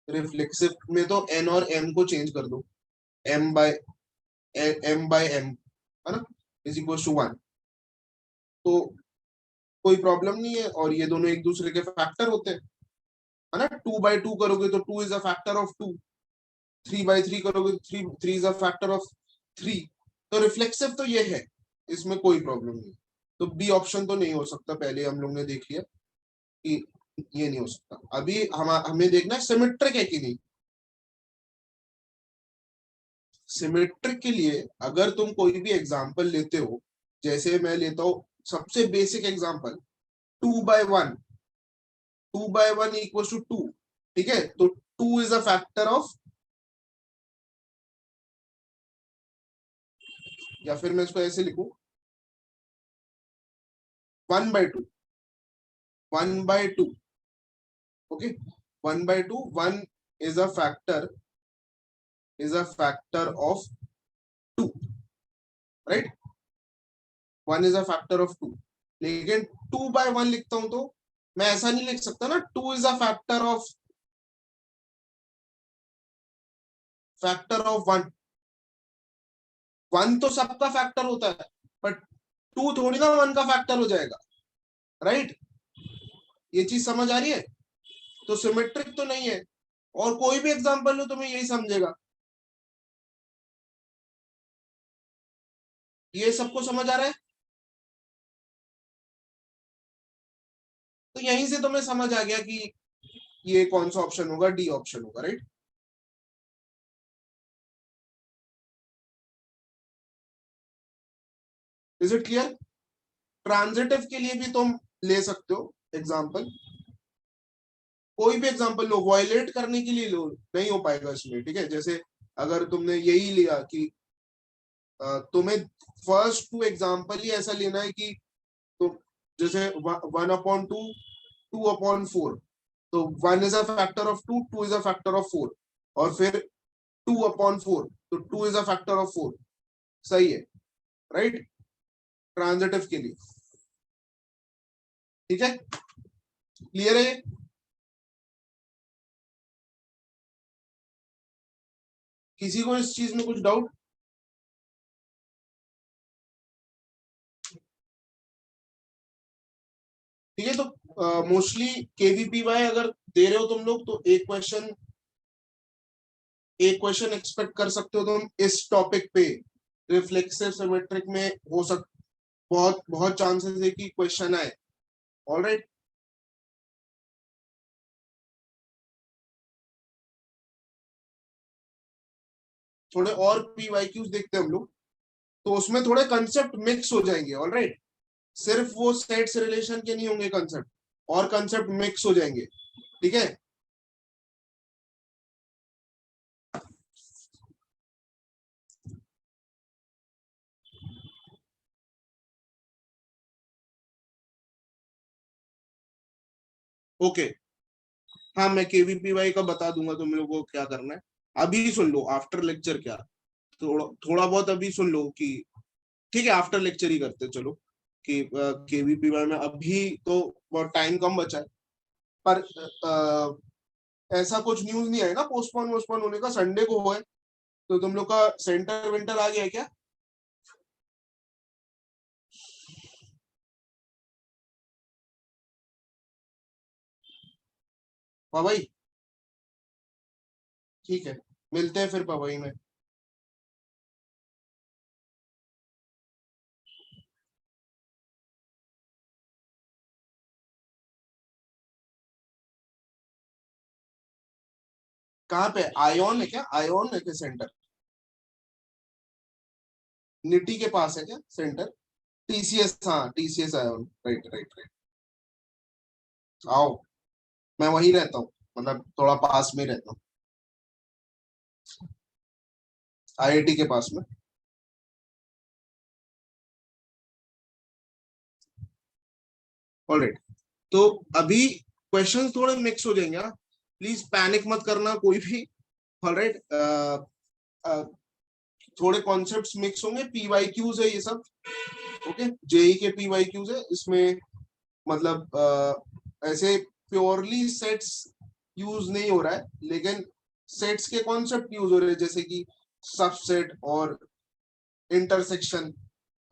रिफ्लेक्सिव में तो एन और एम को चेंज कर दो, एम बाय एम, है ना, इज इक्वल टू 1, तो कोई प्रॉब्लम नहीं है, और ये दोनों एक दूसरे के फैक्टर होते हैं, है ना। 2/2 करोगे तो 2 इज अ फैक्टर ऑफ 2, 3/3 करोगे तो 3 इज अ फैक्टर ऑफ 3। तो रिफ्लेक्सिव तो ये है, इसमें कोई प्रॉब्लम नहीं। तो बी ऑप्शन तो नहीं हो सकता, पहले हम लोग ने देख लिया कि ये नहीं हो सकता। अभी हमें देखना है सिमेट्रिक है कि नहीं। सिमेट्रिक के लिए अगर तुम कोई भी एग्जांपल लेते हो, जैसे मैं लेता हूं सबसे बेसिक एग्जांपल, 2/1, 2/1 इक्वल टू 2, ठीक है। तो 2 इज अ फैक्टर ऑफ, या फिर मैं इसको ऐसे लिखूं, 1/2, 1/2, okay. 1/2, 1 is a factor, is a factor of 2, right. 1 is a factor of 2, लेकिन 2/1 लिखता हूं तो मैं ऐसा नहीं लिख सकता ना, 2 इज अ फैक्टर ऑफ 1। 1 तो सबका फैक्टर होता है, बट 2 थोड़ी ना 1 का फैक्टर हो जाएगा, राइट। ये चीज समझ आ रही है। तो सिमेट्रिक तो नहीं है, और कोई भी एग्जांपल लो तुम्हें यही समझेगा। ये सबको समझ आ रहा है, तो यहीं से तुम्हें समझ आ गया कि ये कौन सा ऑप्शन होगा, डी ऑप्शन होगा, right. Is it clear. Transitive के लिए भी तुम ले सकते हो एग्जांपल, कोई भी एग्जांपल लो, वायलेट करने के लिए लो, नहीं हो पाएगा इसमें, ठीक है। जैसे अगर तुमने यही लिया कि तुम्हें फर्स्ट टू एग्जांपल ही ऐसा लेना है कि, तो जैसे 1/2, 2/4, तो 1 is a factor of 2, 2 is a factor of 4, और फिर 2/4, तो 2 इज अ फैक्टर ऑफ 4, सही है, राइट। ट्रांजिटिव के लिए, ठीक है, क्लियर है। किसी को इस चीज में कुछ डाउट। ठीक है, तो मोस्टली केवीपीवाई अगर दे रहे हो तुम लोग, तो एक क्वेश्चन एक्सपेक्ट कर सकते हो तुम इस टॉपिक पे। रिफ्लेक्सिव सिमेट्रिक में हो सक बहुत बहुत चांसेस है कि क्वेश्चन आए। ऑलराइट, थोड़े और पीवाईक्यूज देखते हैं हम लोग, तो उसमें थोड़े कंसेप्ट मिक्स हो जाएंगे। ऑलराइट, सिर्फ वो सेट्स रिलेशन के नहीं होंगे कंसेप्ट, और कंसेप्ट मिक्स हो जाएंगे, ठीक है। ओके, हाँ मैं केवीपीवाई का बता दूंगा तुम लोगों को क्या करना है। अभी सुन लो, आफ्टर लेक्चर क्या, थोड़ा थोड़ा बहुत अभी सुन लो कि, ठीक है आफ्टर लेक्चर ही करते हैं, चलो। कि केवीपीवाई में अभी तो बहुत टाइम कम बचा है, पर ऐसा कुछ न्यूज नहीं आएगा पोस्टपोन वोस्टपोन होने का, संडे को है। तो तुम लोग का सेंटर वेंटर आ गया है क्या। पवई, ठीक है, मिलते हैं फिर पवई में। कहाँ पे आयोन है क्या, आयोन है क्या सेंटर। निटी के पास है क्या सेंटर। टीसीएस, हाँ TCS ion, right right right. आओ, मैं वहीं रहता हूँ, मतलब थोड़ा पास में रहता हूँ, आईआईटी के पास में। ऑलराइट, तो अभी क्वेश्चंस थोड़े मिक्स हो जाएंगे, प्लीज पैनिक मत करना कोई भी। ऑलराइट, थोड़े कॉन्सेप्ट्स मिक्स होंगे, पीवाईक्यूज है ये सब, ओके। जेई के पीवाईक्यूज है इसमें, मतलब ऐसे प्योरली सेट्स यूज नहीं हो रहा है, लेकिन सेट्स के कॉन्सेप्ट यूज हो रहे हैं, जैसे कि सबसेट और इंटरसेक्शन,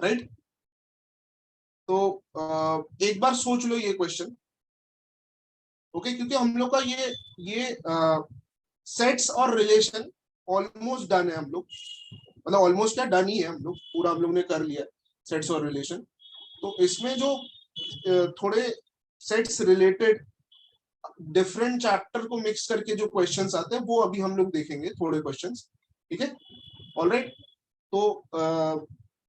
राइट। तो एक बार सोच लो ये क्वेश्चन, ओके, क्योंकि हम लोग का ये सेट्स और रिलेशन ऑलमोस्ट डन है हम लोग, मतलब ऑलमोस्ट क्या डन ही है, हम लोग पूरा हम लोग ने कर लिया सेट्स और रिलेशन। तो इसमें जो थोड़े सेट्स रिलेटेड डिफरेंट चैप्टर को मिक्स करके जो क्वेश्चंस आते हैं वो अभी हम लोग देखेंगे, थोड़े क्वेश्चंस, ठीक है, ऑलराइट। तो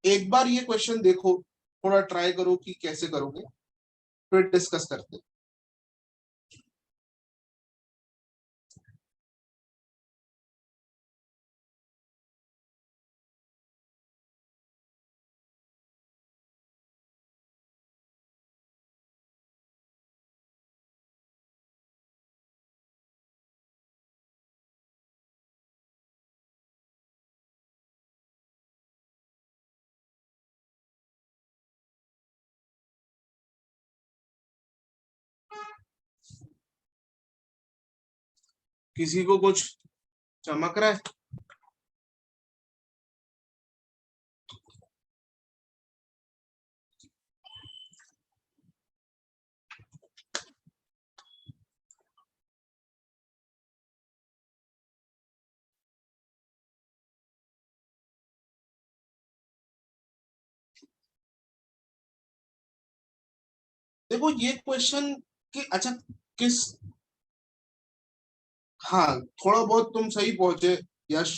एक बार ये क्वेश्चन देखो, थोड़ा ट्राई करो कि कैसे करोगे, फिर डिस्कस करते हैं। किसी को कुछ चमक रहा है? देखो ये क्वेश्चन कि अच्छा किस, हाँ थोड़ा बहुत तुम सही पहुंचे यश,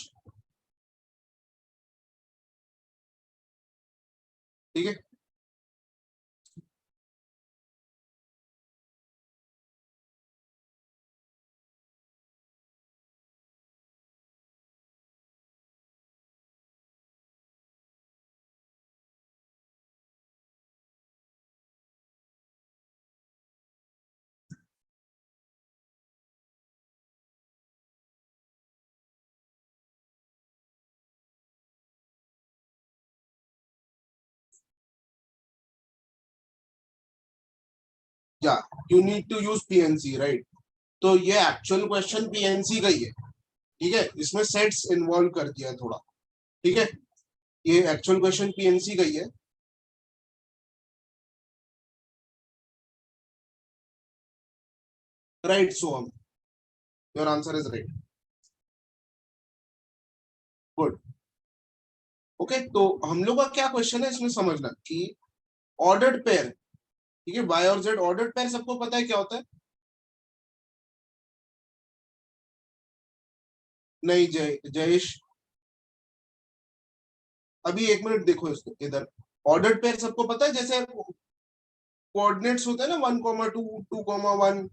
ठीक है। Yeah you need to use PNC, right. तो ये एक्चुअल क्वेश्चन पीएनसी का ही है, ठीक है, इसमें सेट्स इन्वॉल्व कर दिया है थोड़ा, ठीक है, ये एक्चुअल क्वेश्चन पीएनसी का ही है। Right Soham, your answer is right, good. Okay, तो हम लोग का क्या क्वेश्चन है इसमें समझना कि ऑर्डर्ड पेयर, ठीक है, वाई और जेड ऑर्डर्ड पेयर सबको पता है क्या होता है? नहीं जयेश, अभी एक मिनट देखो इसको इधर। ऑर्डर्ड पेयर सबको पता है, जैसे कोऑर्डिनेट्स होते हैं ना 1,2 2,1,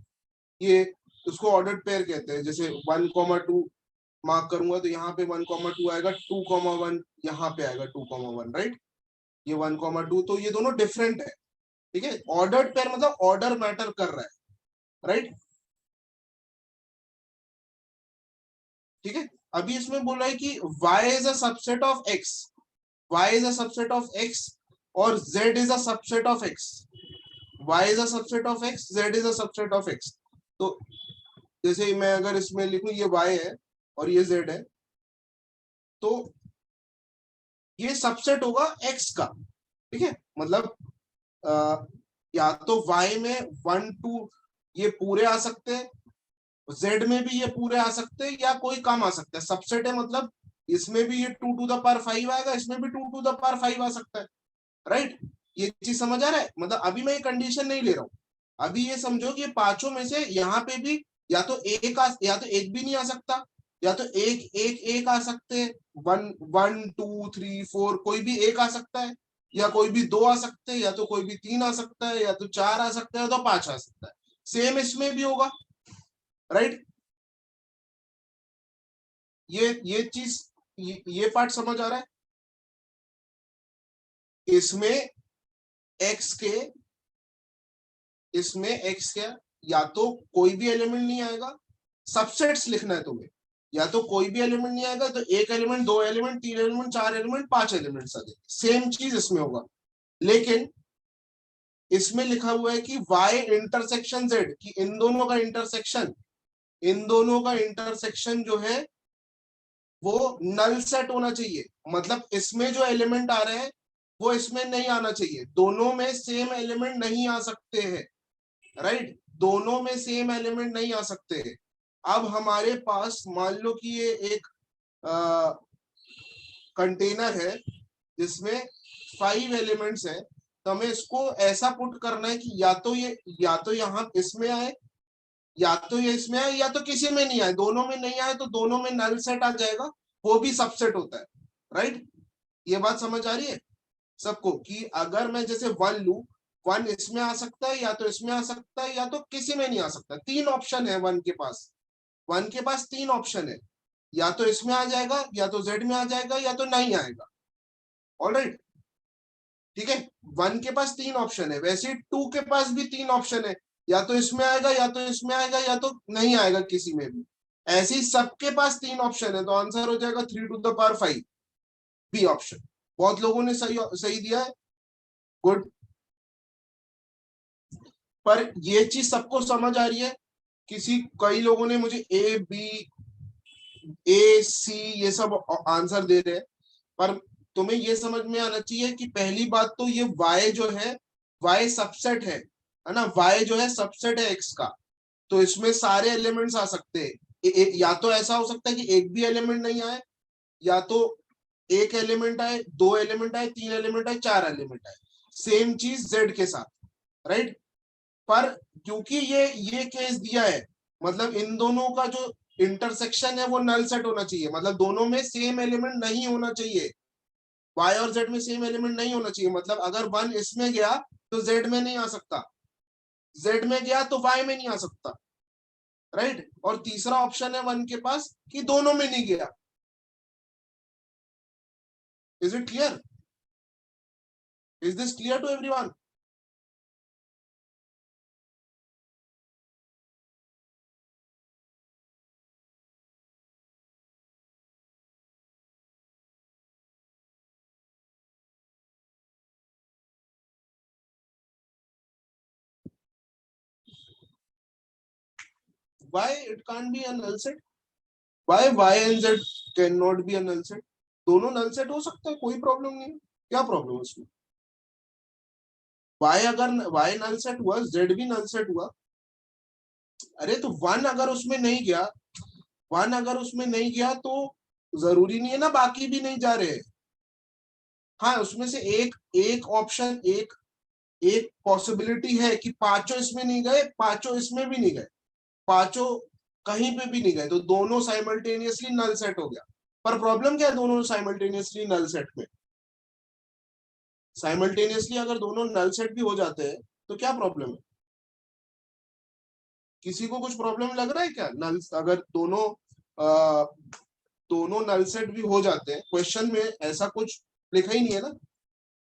ये उसको ऑर्डर्ड पेयर कहते हैं। जैसे 1,2 मार्क करूंगा तो यहाँ पे 1,2 आएगा, 2,1 यहाँ पे आएगा 2,1, राइट। ये 1,2, तो ये दोनों डिफरेंट है, ठीक है। ऑर्डर्ड पेयर मतलब ऑर्डर मैटर कर रहा है, राइट, ठीक है। अभी इसमें बोला है कि y is a subset of x, y is a subset of x और z is a subset of x, y is a subset of x, z is a subset of x। तो जैसे मैं अगर इसमें लिखूं ये y है और ये z है, तो ये सबसेट होगा x का, ठीक है। मतलब या तो y में 1 2 ये पूरे आ सकते हैं, जेड में भी ये पूरे आ सकते हैं या कोई कम आ सकता है, सबसेट है मतलब इसमें भी ये 2 to the power 5 आएगा, इसमें भी 2 to the power 5 आ सकता है, राइट। ये चीज समझ आ रहा है? मतलब अभी मैं ये कंडीशन नहीं ले रहा हूं, अभी ये समझो कि ये पांचों में से यहाँ पे भी या तो या तो एक भी नहीं आ सकता, या तो एक एक एक आ सकते हैं, 1 1 2 3 4 कोई भी एक आ सकता है, या कोई भी दो आ सकते हैं, या तो कोई भी तीन आ सकता है, या तो चार आ सकता है, या तो पांच आ सकता है। सेम इसमें भी होगा, राइट। ये चीज, ये पार्ट समझ आ रहा है? इसमें एक्स के, इसमें एक्स क्या, या तो कोई भी एलिमेंट नहीं आएगा, सबसेट्स लिखना है तुम्हें, या तो कोई भी एलिमेंट नहीं आएगा, तो एक एलिमेंट, दो एलिमेंट, तीन एलिमेंट, चार एलिमेंट, पांच एलिमेंट्स आ जाएंगे, सेम चीज इसमें होगा। लेकिन इसमें लिखा हुआ है कि y इंटरसेक्शन z, कि इन दोनों का इंटरसेक्शन, इन दोनों का इंटरसेक्शन जो है वो नल सेट होना चाहिए। मतलब इसमें जो एलिमेंट आ रहे हैं वो इसमें नहीं आना चाहिए, दोनों में सेम एलिमेंट नहीं आ सकते हैं, राइट, दोनों में सेम एलिमेंट नहीं आ सकते हैं। अब हमारे पास मान लो कि ये एक कंटेनर है जिसमें 5 एलिमेंट्स है, तो हमें इसको ऐसा पुट करना है कि या तो यहाँ इसमें आए, या तो ये इसमें आए, या तो किसी में नहीं आए, दोनों में नहीं आए तो दोनों में नल सेट आ जाएगा, वो भी सबसेट होता है, राइट। ये बात समझ आ रही है सबको कि अगर मैं जैसे 1 लू, 1 इसमें आ सकता है, या तो इसमें आ सकता है, या तो किसी में नहीं आ सकता, 3 ऑप्शन है 1 के पास, 1 के पास 3 ऑप्शन है, या तो इसमें आ जाएगा, या तो जेड में आ जाएगा, या तो नहीं आएगा, ऑलराइट, ठीक है। 1 के पास 3 ऑप्शन है, वैसे 2 के पास भी 3 ऑप्शन है, या तो इसमें आएगा, या तो इसमें आएगा, या तो नहीं आएगा किसी में भी, ऐसे ही सबके पास 3 ऑप्शन है, तो आंसर हो जाएगा 3 to the power 5, B option. बहुत लोगों ने सही सही दिया है, गुड। पर ये चीज सबको समझ आ रही है, कई लोगों ने मुझे ए बी ए सी ये सब आंसर दे रहे हैं, पर तुम्हें ये समझ में आना चाहिए कि पहली बात तो ये y जो है, y सबसेट है ना, y जो है सबसेट है x का, तो इसमें सारे एलिमेंट्स आ सकते हैं। या तो ऐसा हो सकता है कि एक भी एलिमेंट नहीं आए, या तो एक एलिमेंट आए, 2 एलिमेंट आए, 3 एलिमेंट आए, 4 एलिमेंट आए, सेम चीज z के साथ, राइट। पर क्योंकि ये केस दिया है, मतलब इन दोनों का जो इंटरसेक्शन है वो नल सेट होना चाहिए, मतलब दोनों में सेम एलिमेंट नहीं होना चाहिए, y और z में सेम एलिमेंट नहीं होना चाहिए, मतलब अगर 1 इसमें गया तो z में नहीं आ सकता, z में गया तो y में नहीं आ सकता, राइट। और तीसरा ऑप्शन है 1 के पास कि दोनों में नहीं गया। Is it clear? Is this clear to everyone? why it can't be a null set? why y and z cannot be a null set? दोनों नल सेट हो सकता है, कोई प्रॉब्लम नहीं है, क्या प्रॉब्लम है उसमें? y अगर y नल सेट हुआ, z भी नल सेट हुआ, अरे तो 1 अगर उसमें नहीं गया, 1 अगर उसमें नहीं गया तो जरूरी नहीं है ना बाकी भी नहीं जा रहे। हाँ, उसमें से एक एक ऑप्शन, एक एक पॉसिबिलिटी है कि पांचों इसमें नहीं गए, पांचों इसमें भी नहीं गए, पांचों कहीं पे भी नहीं गए, तो दोनों साइमल्टेनियसली नल सेट हो गया। पर प्रॉब्लम क्या है दोनों साइमल्टेनियसली नल सेट में? साइमल्टेनियसली अगर दोनों नल सेट भी हो जाते हैं तो क्या प्रॉब्लम है? किसी को कुछ प्रॉब्लम लग रहा है क्या? नल अगर आ, दोनों नल सेट भी हो जाते हैं, क्वेश्चन में ऐसा कुछ लिखा ही नहीं है ना,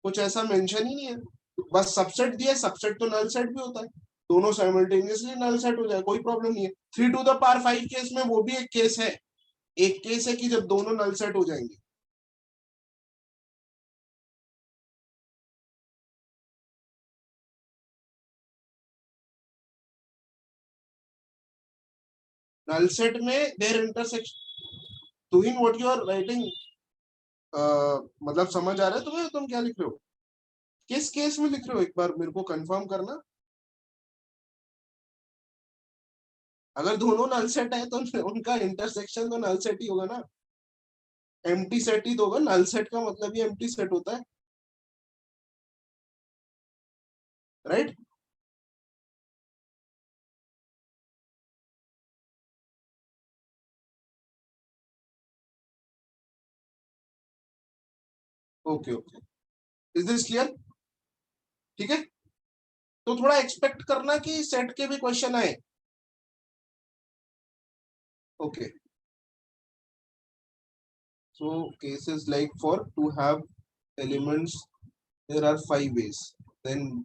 कुछ ऐसा मेंशन ही नहीं है, बस सबसेट दिया, सबसेट तो नल सेट भी होता है, दोनों साइमल्टेनियसली नल सेट हो जाए, कोई प्रॉब्लम नहीं है। 3 to the power 5 केस में वो भी एक केस है, एक केस है कि जब दोनों नल सेट हो जाएंगे। नल सेट में their intersection, Tuhin what you are writing, मतलब समझ आ रहा है तुम्हें, तुम क्या लिख रहे हो, किस केस में लिख रहे हो, एक बार मेरे को कंफर्म करना। अगर दोनों नल सेट है तो उनका इंटरसेक्शन तो नल सेट ही होगा ना, एम्प्टी सेट ही तो होगा, नल सेट का मतलब ही एम्प्टी सेट होता है, right. Okay okay, is this clear? ठीक है, तो थोड़ा एक्सपेक्ट करना कि सेट के भी क्वेश्चन आए। Okay, so cases like for to have elements there are 5 ways, then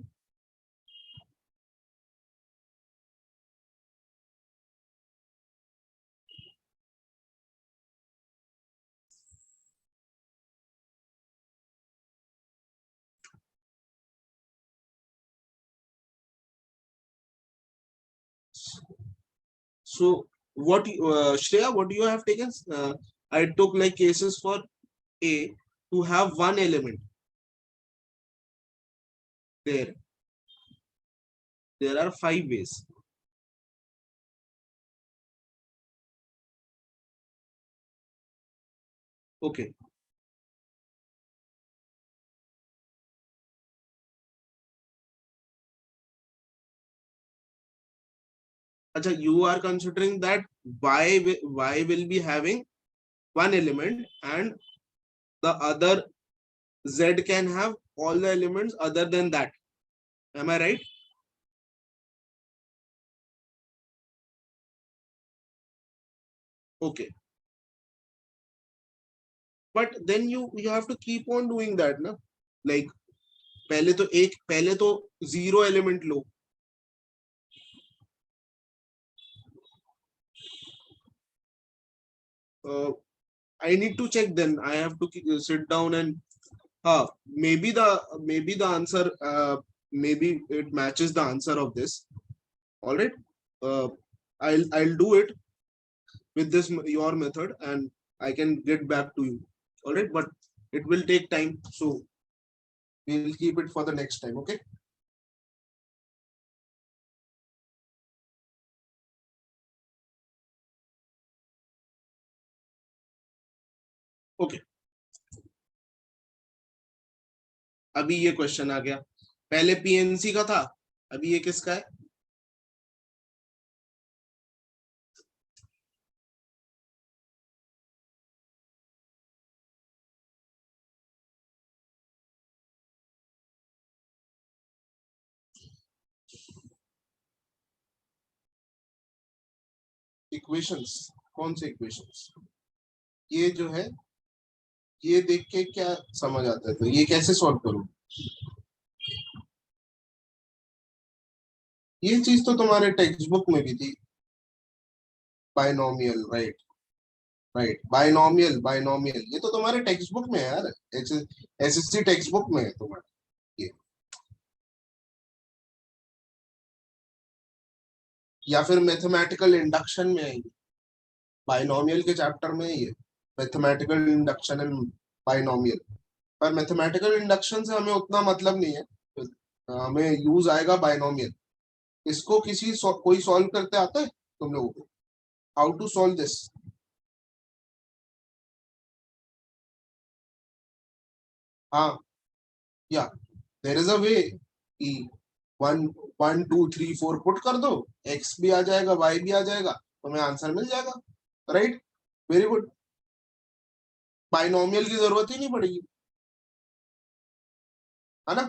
so what Shreya, what you have taken, I took like cases for A to have 1 element, there are 5 ways. Okay. Acha, you are considering that y will be having one element and the other z can have all the elements other than that. Am I right? Okay. But then you have to keep on doing that, na? Like पहले तो 0 element low. I need to check, then I have to sit down and maybe the answer, maybe it matches the answer of this. All right. I'll do it with this your method and I can get back to you. All right, but it will take time, so we'll keep it for the next time. Okay. Okay. अभी ये क्वेश्चन आ गया, पहले पीएनसी का था, अभी ये किसका है? इक्वेशंस, कौन से इक्वेशंस? ये जो है, ये देख के क्या समझ आता है, तो ये कैसे सॉल्व करूं? ये चीज तो तुम्हारे टेक्स्ट बुक में भी थी, binomial, right right, binomial binomial, ये तो तुम्हारे टेक्स्ट बुक में है यार, एसएससी टेक्स्ट बुक में है तुम्हारे ये, या फिर मैथमेटिकल इंडक्शन में है, बाइनोमियल के चैप्टर में है ये, मैथमेटिकल इंडक्शन एंड बाइनोमियल। पर मैथमेटिकल इंडक्शन से हमें उतना मतलब नहीं है, हमें यूज आएगा बाइनोमियल। इसको कोई सॉल्व करते आता है तुम लोगों को? How to solve this? हाँ, या देयर इज अ वे कि 1 1 2 3 4 पुट कर दो, एक्स भी आ जाएगा, वाई भी आ जाएगा, तुम्हें आंसर मिल जाएगा, राइट? वेरी गुड, बाइनोमियल की जरूरत ही नहीं पड़ेगी, है ना?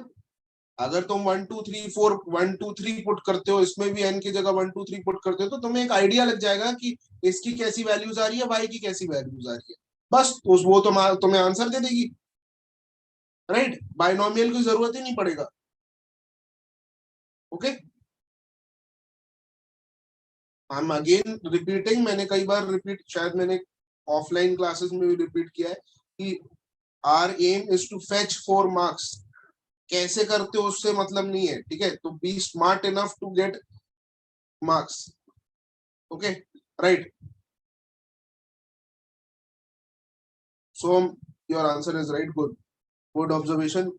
अगर तुम 1 2 3 4 1 2 3 पुट करते हो, इसमें भी एन की जगह 1 2 3 पुट करते हो, तो तुम्हें एक आइडिया लग जाएगा कि इसकी कैसी वैल्यूज आ रही है, वाई की कैसी वैल्यूज आ रही है, बस वो तुम्हें आंसर दे देगी, राइट? बाइनोमियल की जरूरत ही नहीं पड़ेगा। Okay, I am again repeating, मैंने कई बार रिपीट, शायद मैंने ऑफलाइन क्लासेस में भी रिपीट किया है कि R M is to fetch 4 marks. कैसे करते हो उससे मतलब नहीं है, ठीक है? तो be smart enough to get marks. Okay, right, so your answer is right, good, good observation.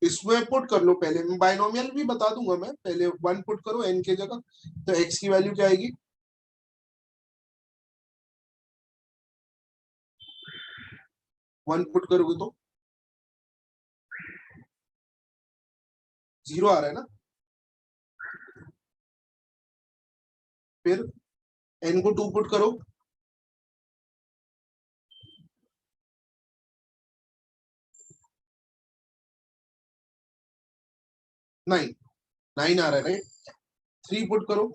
इसमें पुट कर लो, पहले बाइनोमियल भी बता दूंगा मैं, पहले 1 पुट करो एन के जगह, तो एक्स की वैल्यू क्या आएगी? 1 पुट करोगे तो 0 आ रहा है ना, फिर एन को 2 पुट करो, 9 9 आ रहा है, राइट? 3 पुट करो,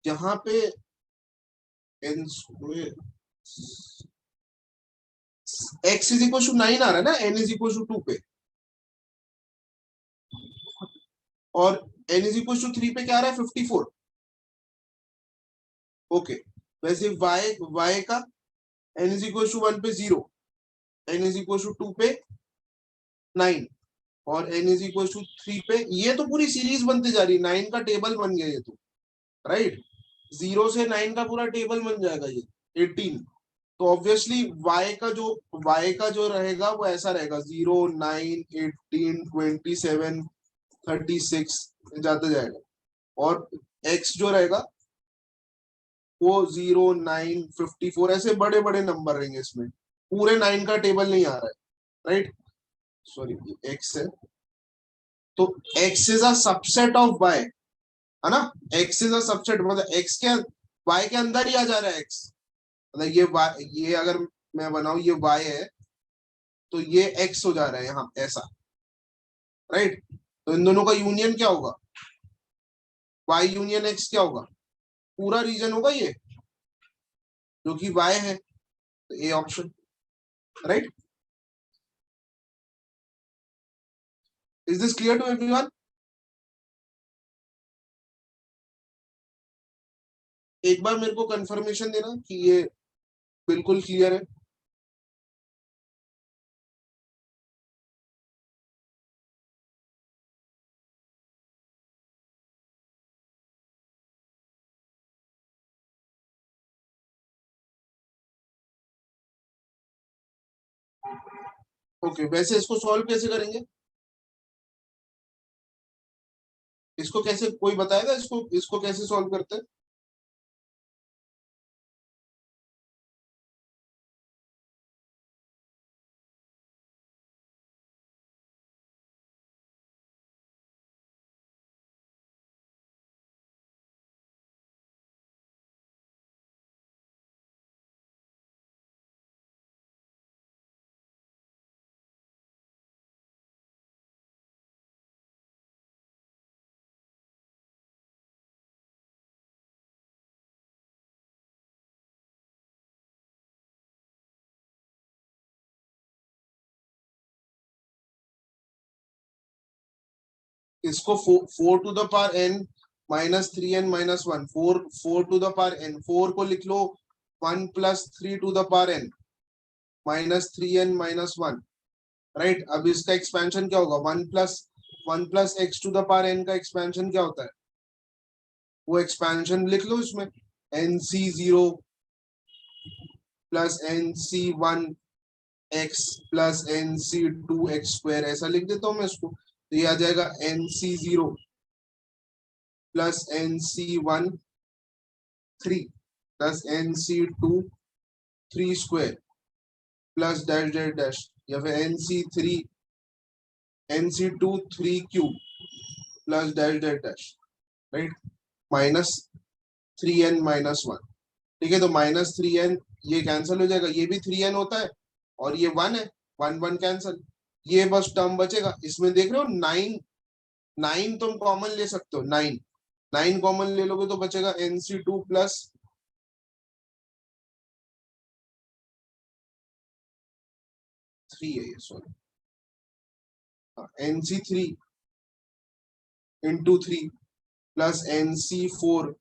यहाँ पे N X is equal to 9 आ रहा है ना, एन इज इक्वल टू 2 पे, और एन इज इक्वल टू 3 पे क्या आ रहा है? 54। ओके, वैसे y का एन इज इक्वल टू 1 पे 0, एन इज इक्वल टू 2 पे 9, और n इज इक्वल टू 3 पे ये तो पूरी सीरीज बनती जा रही है, 9 का टेबल बन गया ये तो, राइट। 0 से 9 का पूरा टेबल बन जाएगा ये 18। तो ऑब्वियसली y का जो रहेगा वो ऐसा रहेगा 0 9 18 27 36 जाते जाएगा। और x जो रहेगा वो 0 9 54 ऐसे बड़े बड़े नंबर रहेंगे, इसमें पूरे 9 का टेबल नहीं आ रहा है, राइट। सॉरी x है, तो x is a subset of y, है ना। x इज अ सबसेट मतलब x के y के अंदर ही आ जा रहा है x, मतलब ये y, ये अगर मैं बनाऊं ये y है तो ये x हो जा रहा है यहाँ ऐसा, राइट। तो इन दोनों का यूनियन क्या होगा, y यूनियन x क्या होगा, पूरा रीजन होगा ये जो कि y है, तो A option, right. Is this clear to everyone? एक बार मेरे को कंफर्मेशन देना कि ये बिल्कुल क्लियर है। ओके, वैसे इसको सॉल्व कैसे करेंगे, इसको कैसे कोई बताएगा, इसको इसको कैसे सॉल्व करते हैं? इसको 4 to the power n -3n -1, 4 to the power n, 4 को लिख लो 1 + 3 to the power n -3n -1, right. अब इसका एक्सपेंशन क्या होगा, 1 + x to the power n का एक्सपेंशन क्या होता है, वो एक्सपेंशन लिख लो इसमें, nc0 + nc1 x + nc2 x², ऐसा लिख देता हूं मैं इसको। तो ये आ जाएगा nc0 + nc1 3 + nc2 3² + dash dash dash, या फिर nc2 3³ + dash dash dash, right, -3n -1। ठीक है, तो -3n ये कैंसिल हो जाएगा, ये भी 3n होता है और ये 1 है, 1 1 कैंसिल, ये बस टर्म बचेगा। इसमें देख रहे हो 9 9 तुम कॉमन ले सकते हो, 9 कॉमन ले लोगे तो बचेगा nc2 + 3 है ये, सॉरी, nc3 × 3 + nc4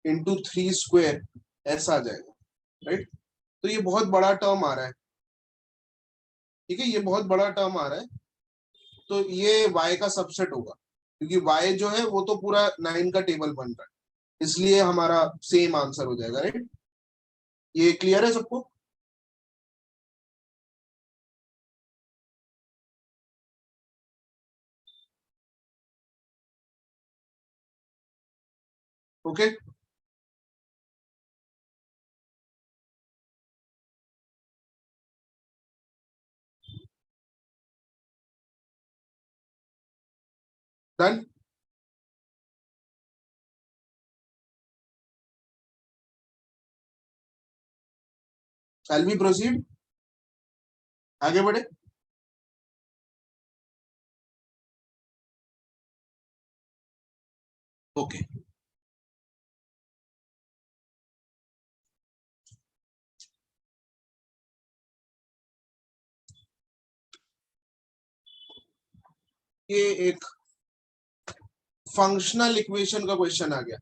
× 3², ऐसा आ जाएगा, राइट। तो ये बहुत बड़ा टर्म आ रहा है, ठीक है, ये बहुत बड़ा टर्म आ रहा है, तो ये y का सबसेट होगा, क्योंकि y जो है वो तो पूरा 9 का टेबल बन रहा है, इसलिए हमारा सेम आंसर हो जाएगा, राइट। ये क्लियर है सबको? Okay, done. Shall we proceed, आगे बढ़े। ओके, ये एक फंक्शनल इक्वेशन का क्वेश्चन आ गया,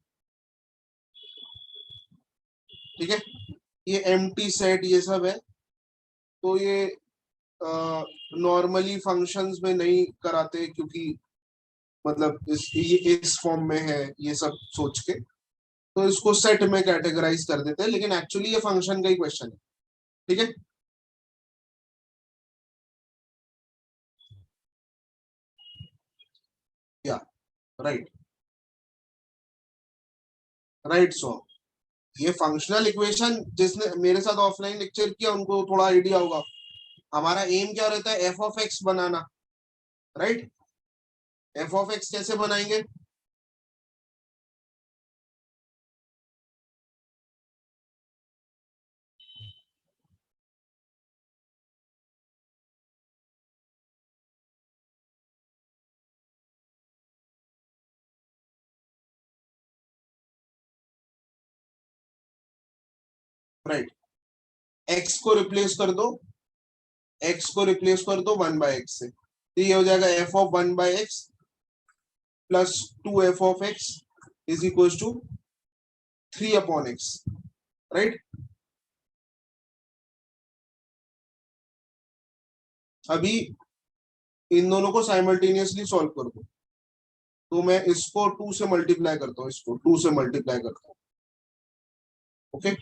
ठीक है, ये एम्प्टी सेट ये सब है, तो ये नॉर्मली फंक्शंस में नहीं कराते, क्योंकि मतलब इस फॉर्म में है ये सब सोच के, तो इसको सेट में कैटेगराइज कर देते हैं, लेकिन एक्चुअली ये फंक्शन का ही क्वेश्चन है। ठीक है, या राइट, राइट। सो ये फंक्शनल इक्वेशन जिसने मेरे साथ ऑफलाइन लेक्चर किया उनको थोड़ा आइडिया होगा। हमारा एम क्या रहता है, F of x banana, right. F of x कैसे बनाएंगे? राइट, एक्स को रिप्लेस कर दो, एक्स को रिप्लेस कर दो 1/x से, तो ये हो जाएगा F of 1/x plus 2f(x) is equal to 3/x, right. अभी इन दोनों को साइमल्टेनियसली सॉल्व कर दो, तो मैं इसको 2 से मल्टीप्लाई करता हूँ, इसको 2 से मल्टीप्लाई करता हूँ। ओके,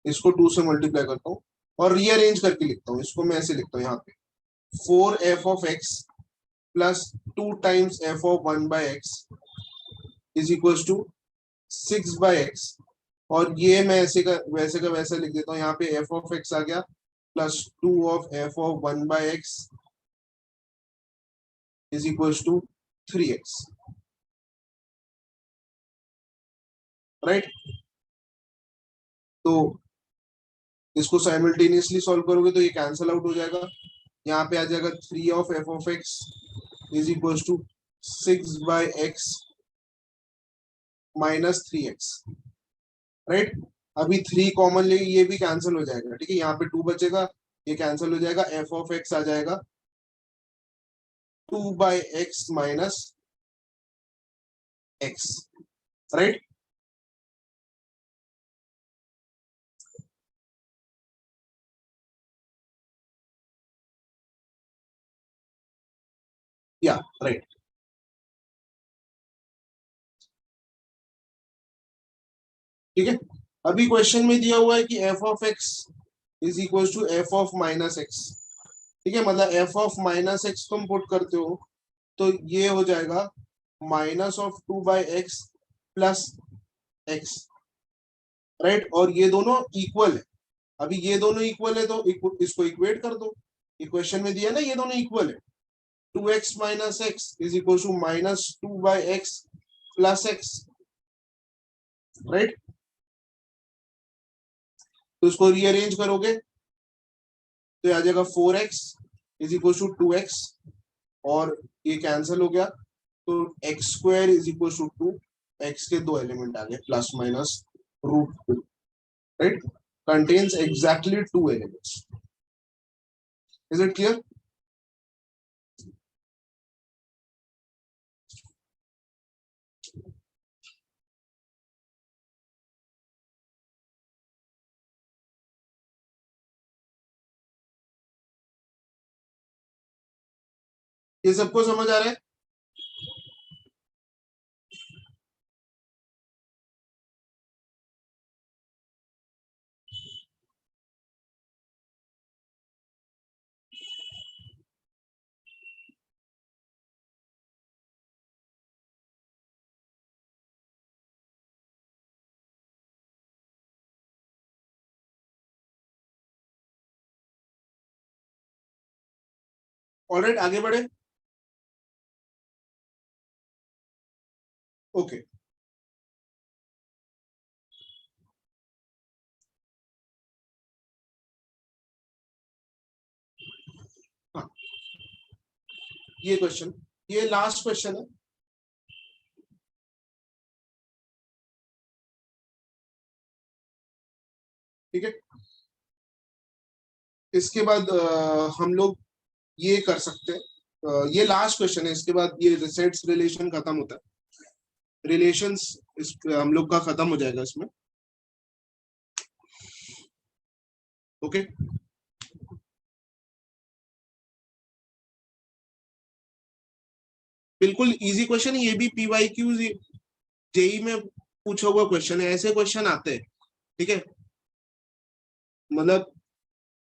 इसको 2 से मल्टीप्लाई करता हूँ और रीअरेंज करके लिखता हूँ। इसको मैं ऐसे लिखता हूँ यहाँ पे 4f(x) plus 2 times f of 1/x is equal to 6/x, और ये मैं ऐसे का वैसा लिख देता हूँ। यहाँ पे f ऑफ x आ गया plus 2 of f of 1/x is equal to 3x, right. तो इसको साइमल्टेनियसली सॉल्व करोगे तो ये कैंसल आउट हो जाएगा। यहाँ पे आ जाएगा 3 of f of x is equal to 6/x minus 3x, right. अभी 3 कॉमन ले, ये भी कैंसिल हो जाएगा। ठीक है, यहाँ पे 2 बचेगा, ये कैंसिल हो जाएगा, f ऑफ x आ जाएगा 2/x माइनस x, राइट। या राइट, ठीक है। अभी क्वेश्चन में दिया हुआ है कि f of x is equal to f of minus x। ठीक है, मतलब f ऑफ माइनस x तुम पुट करते हो तो ये हो जाएगा minus of 2/x plus x, right. और ये दोनों इक्वल है। अभी ये दोनों इक्वल है तो इसको इक्वेट कर दो। इक्वेशन में दिया ना ये दोनों इक्वल है। 2x minus x is equal to minus 2/x plus x, right. तो इसको रीअरेंज करोगे तो आ जाएगा 4x is equal to 2x, और ये कैंसिल हो गया तो x² is equal to 2, x के 2 एलिमेंट आ गए plus minus √2, right. Contains exactly 2 elements. Is it clear? ये सबको समझ आ रहा है? ऑलराइट, आगे बढ़े। ओके, हाँ, ये क्वेश्चन, ये लास्ट क्वेश्चन है। ठीक है, इसके बाद हम लोग ये कर सकते हैं, ये लास्ट क्वेश्चन है। इसके बाद ये सेट्स रिलेशन खत्म होता है, रिलेशंस इस हम लोग का खत्म हो जाएगा इसमें। ओके, बिल्कुल इजी क्वेश्चन, ये भी PYQ जेई में पूछा हुआ क्वेश्चन है, ऐसे क्वेश्चन आते हैं। ठीक है, मतलब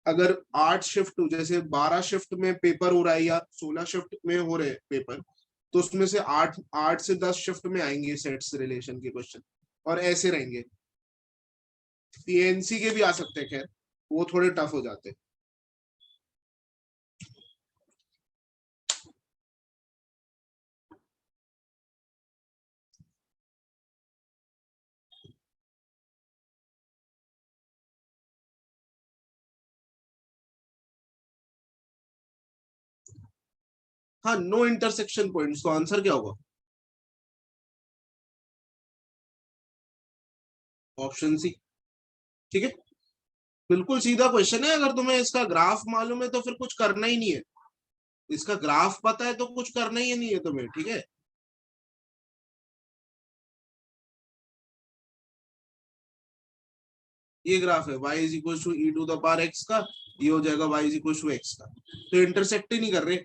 अगर 8 शिफ्ट, जैसे 12 शिफ्ट में पेपर हो रहा है या 16 शिफ्ट में हो रहे पेपर, तो उसमें से 8 से 10 शिफ्ट में आएंगे सेट्स रिलेशन के क्वेश्चन, और ऐसे रहेंगे। पीएनसी के भी आ सकते हैं, खैर वो थोड़े टफ हो जाते हैं। हाँ, नो इंटरसेक्शन पॉइंट्स, तो आंसर क्या होगा? Option C. ठीक है, बिल्कुल सीधा क्वेश्चन है, अगर तुम्हें इसका ग्राफ मालूम है तो फिर कुछ करना ही नहीं है। इसका ग्राफ पता है तो कुछ करना ही नहीं है तुम्हें। ठीक है, ये ग्राफ है y is equal to E to the power x का, ये हो जाएगा y is equal to x का। तो इंटरसेक्ट ही नहीं कर रहे,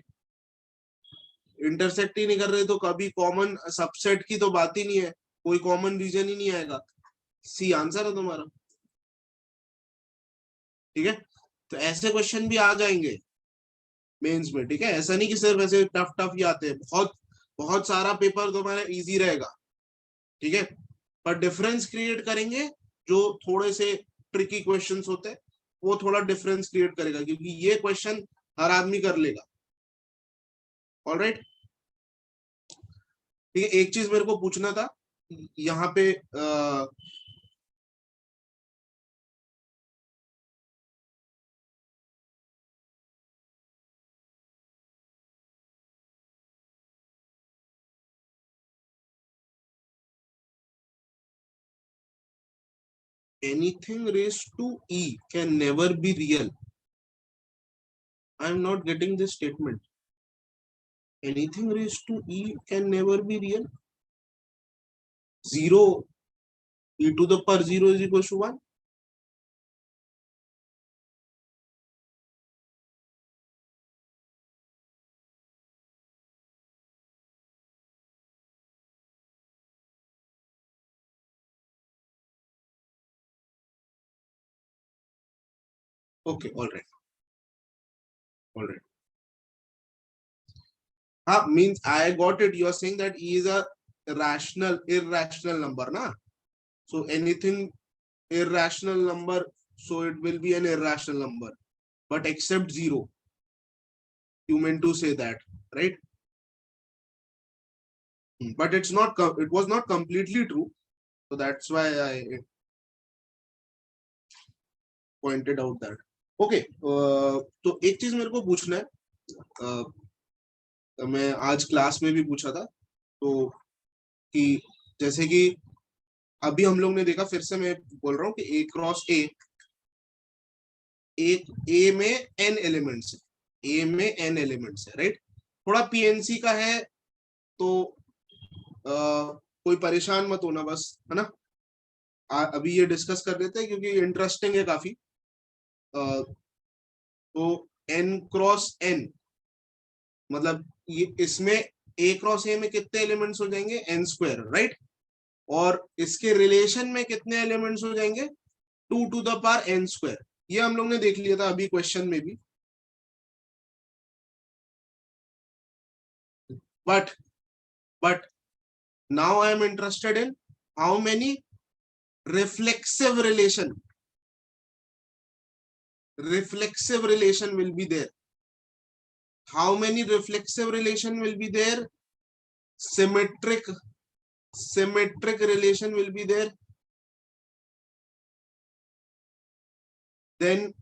इंटरसेक्ट ही नहीं कर रहे, तो कभी कॉमन सबसेट की तो बात ही नहीं है, कोई कॉमन रीजन ही नहीं आएगा। सी आंसर है तुम्हारा। ठीक है, तो ऐसे क्वेश्चन भी आ जाएंगे मेंस में। ठीक है, ऐसा नहीं कि सिर्फ ऐसे टफ टफ ही आते हैं, बहुत बहुत सारा पेपर तुम्हारा इजी रहेगा। ठीक है, पर डिफरेंस क्रिएट करेंगे, जो थोड़े से ट्रिकी क्वेश्चंस होते हैं वो थोड़ा डिफरेंस क्रिएट करेगा, क्योंकि ये क्वेश्चन हर आदमी कर लेगा। ऑलराइट, ठीक है, एक चीज मेरे को पूछना था यहाँ पे, anything raised to e can never be real. I am not getting this statement. Anything raised to e can never be real. Zero, e to the power zero is equal to 1. Okay, all right, all right. Means I got it. You are saying that e is a irrational number, na? So anything irrational number, so it will be an irrational number, but except zero. You meant to say that, right? But it's not. It was not completely true. So that's why I pointed out that. Okay. तो एक चीज मेरे को पूछना है, मैं आज क्लास में भी पूछा था, तो कि जैसे कि अभी हम लोग ने देखा, फिर से मैं बोल रहा हूँ कि ए क्रॉस ए, एक ए में एन एलिमेंट्स है, ए में एन एलिमेंट्स है, राइट? थोड़ा पीएनसी का है, तो कोई परेशान मत होना बस, है ना? अभी ये डिस्कस कर लेते हैं क्योंकि इंटरेस्टिंग है काफी। तो एन क्रॉस एन, मतलब ये इसमें ए क्रॉस ए में कितने एलिमेंट्स हो जाएंगे? N square, right? और इसके रिलेशन में कितने एलिमेंट्स हो जाएंगे? 2 to the power N square. ये हम लोग ने देख लिया था अभी क्वेश्चन में भी। But now I am interested in how many reflexive relation will be there. How many reflexive relation will be there? Symmetric relation will be there. Then